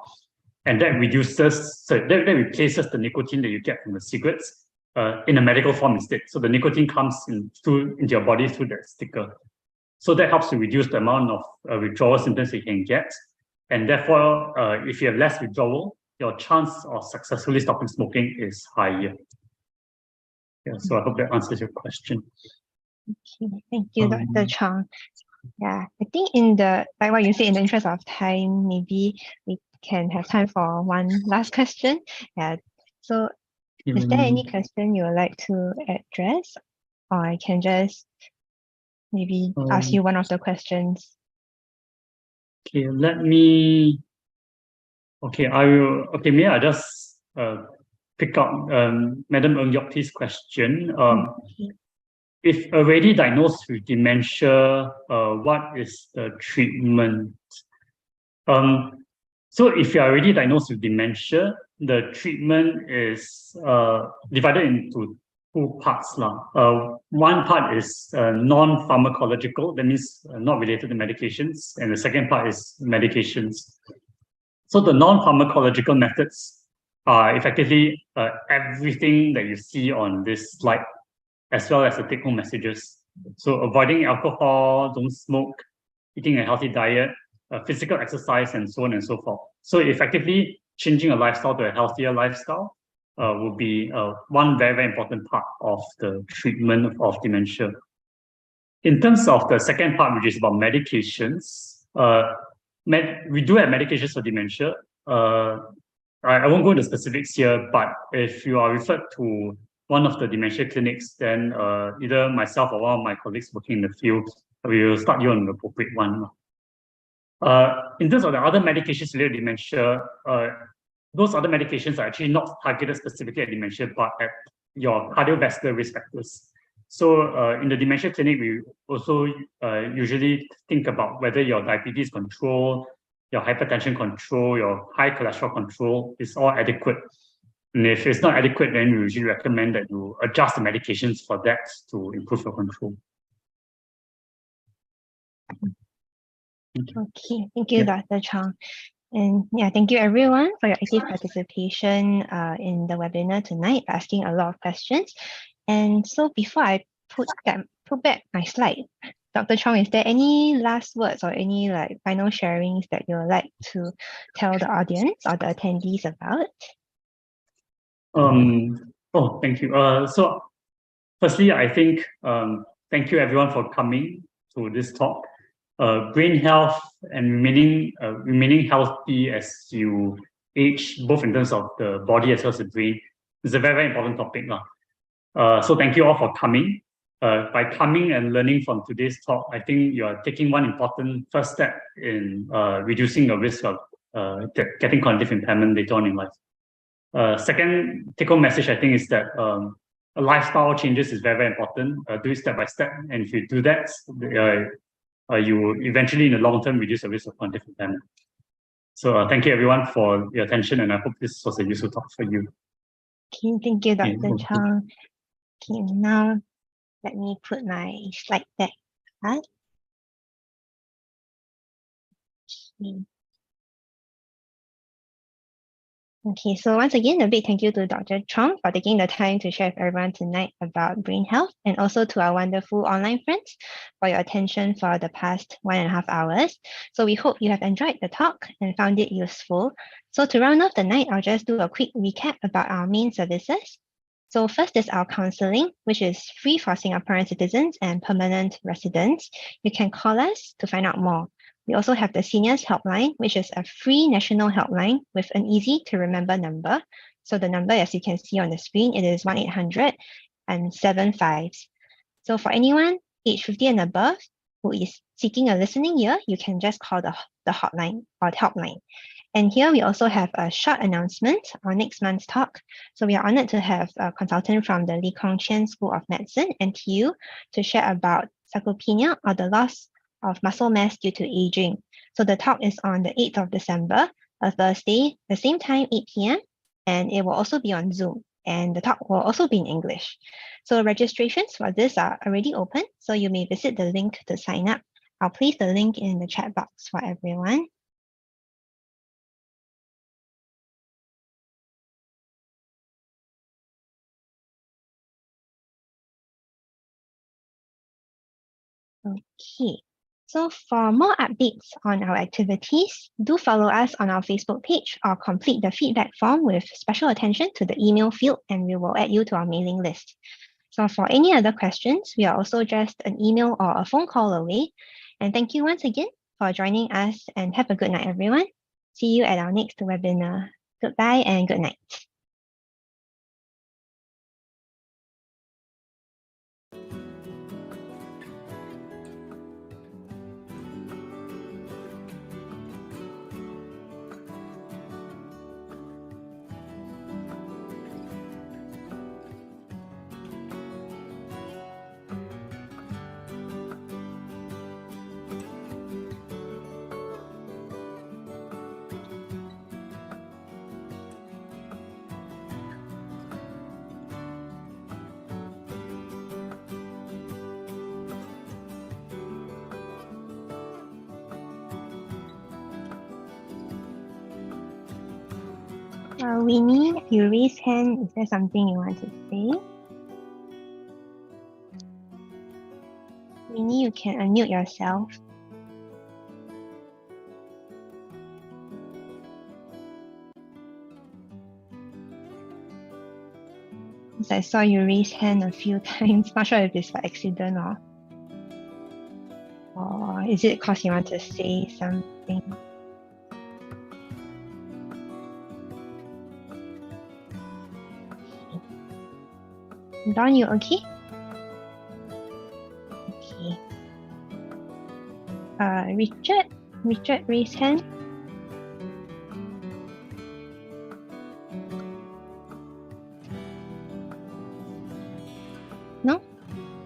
and that replaces the nicotine that you get from the cigarettes in a medical form instead. So the nicotine comes into your body through that sticker. So that helps to reduce the amount of withdrawal symptoms you can get. And therefore, if you have less withdrawal, your chance of successfully stopping smoking is higher. Yeah, so I hope that answers your question. Okay, thank you, Dr. Chang. Yeah, I think like what you said, in the interest of time, maybe we can have time for one last question. Yeah. So is there any question you would like to address? Or I can just maybe ask you one of the questions. Okay, may I just pick up Madam Ng Yok Tee's question. If already diagnosed with dementia, what is the treatment? So if you're already diagnosed with dementia, the treatment is divided into two parts. One part is non-pharmacological, that means not related to medications, and the second part is medications. So the non-pharmacological methods are effectively everything that you see on this slide, as well as the take-home messages. So avoiding alcohol, don't smoke, eating a healthy diet, physical exercise, and so on and so forth. So effectively, changing a lifestyle to a healthier lifestyle will be one very, very important part of the treatment of dementia. In terms of the second part, which is about medications, we do have medications for dementia. I won't go into specifics here, but if you are referred to one of the dementia clinics, then either myself or one of my colleagues working in the field, we will start you on the appropriate one. In terms of the other medications related to dementia, those other medications are actually not targeted specifically at dementia, but at your cardiovascular risk factors. So in the dementia clinic, we also usually think about whether your diabetes control, your hypertension control, your high cholesterol control is all adequate. And if it's not adequate, then we usually recommend that you adjust the medications for that to improve your control. Okay, thank you, Dr. Chong. And yeah, thank you everyone for your active participation in the webinar tonight, asking a lot of questions. And so before I put back my slide, Dr. Chong, is there any last words or any like final sharings that you would like to tell the audience or the attendees about? Oh, thank you. So firstly, I think thank you everyone for coming to this talk. Brain health and remaining healthy as you age, both in terms of the body as well as the brain, is a very, very important topic. So thank you all for coming. By coming and learning from today's talk, I think you are taking one important first step in reducing your risk of getting cognitive impairment later on in life. Second take-home message, I think, is that lifestyle changes is very, very important. Do it step by step, and if you do that, you will eventually in the long term reduce the risk of cognitive impairment. So thank you everyone for your attention, and I hope this was a useful talk for you. Okay, thank you, Dr. Chong. Okay, now let me put my slide back. Okay, so once again, a big thank you to Dr. Chong for taking the time to share with everyone tonight about brain health, and also to our wonderful online friends for your attention for the past 1.5 hours. So we hope you have enjoyed the talk and found it useful. So to round off the night, I'll just do a quick recap about our main services. So first is our counselling, which is free for Singaporean citizens and permanent residents. You can call us to find out more. We also have the Seniors Helpline, which is a free national helpline with an easy to remember number. So the number, as you can see on the screen, it is 1-800 and 75. So for anyone age 50 and above who is seeking a listening ear, you can just call the hotline or the helpline. And here we also have a short announcement on next month's talk. So we are honored to have a consultant from the Lee Kong Chian School of Medicine, NTU, to share about sarcopenia or the loss of muscle mass due to aging. So the talk is on the 8th of December, a Thursday, the same time, 8 p.m. And it will also be on Zoom. And the talk will also be in English. So registrations for this are already open. So you may visit the link to sign up. I'll place the link in the chat box for everyone. Okay. So for more updates on our activities, do follow us on our Facebook page or complete the feedback form with special attention to the email field, and we will add you to our mailing list. So for any other questions, we are also just an email or a phone call away. And thank you once again for joining us, and have a good night, everyone. See you at our next webinar. Goodbye and good night. Winnie, you raise hand. Is there something you want to say? Winnie, you can unmute yourself. I saw you raise hand a few times. Not sure if it's by accident or is it because you want to say something? Don, you okay? Okay. Richard raised hand.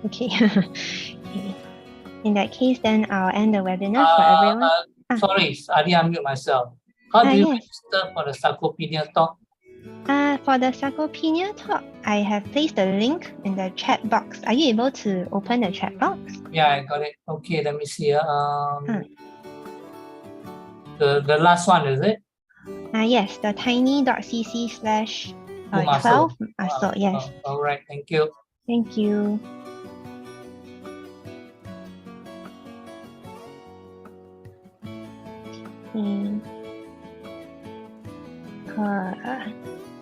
Okay. Okay. In that case, then I'll end the webinar for everyone. Sorry, I didn't unmute myself. How do you Yes. register for the sarcopenia talk? For the sarcopenia talk, I have placed the link in the chat box. Are you able to open the chat box? Yeah, I got it. Okay, let me see. The last one, is it? Yes, the tiny.cc/12 muscle. muscle. Yes. All right, thank you. Thank you.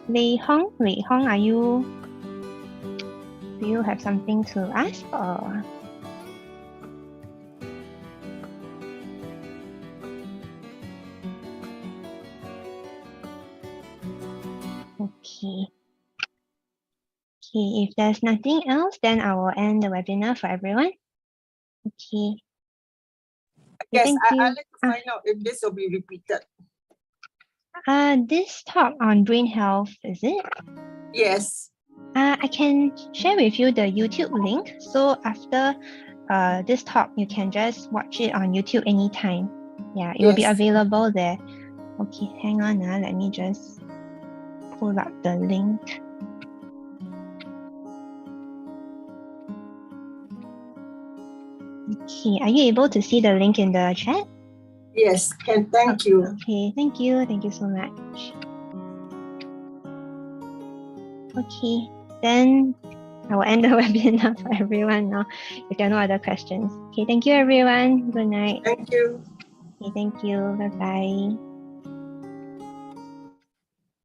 Lei Hong, do you have something to ask or? Okay. Okay, if there's nothing else, then I will end the webinar for everyone. Okay. Yes, Thank you. I'd like to find out if this will be repeated. This talk on brain health, is it? Yes. I can share with you the YouTube link. So after this talk, you can just watch it on YouTube anytime. Yeah, it will be Yes. available there. Okay, hang on. Let me just pull up the link. Okay, are you able to see the link in the chat? Yes, and thank you. Okay, thank you. Thank you so much. Okay, then I will end the webinar for everyone now if there are no other questions. Okay, thank you everyone. Good night. Thank you. Okay, thank you. Bye-bye.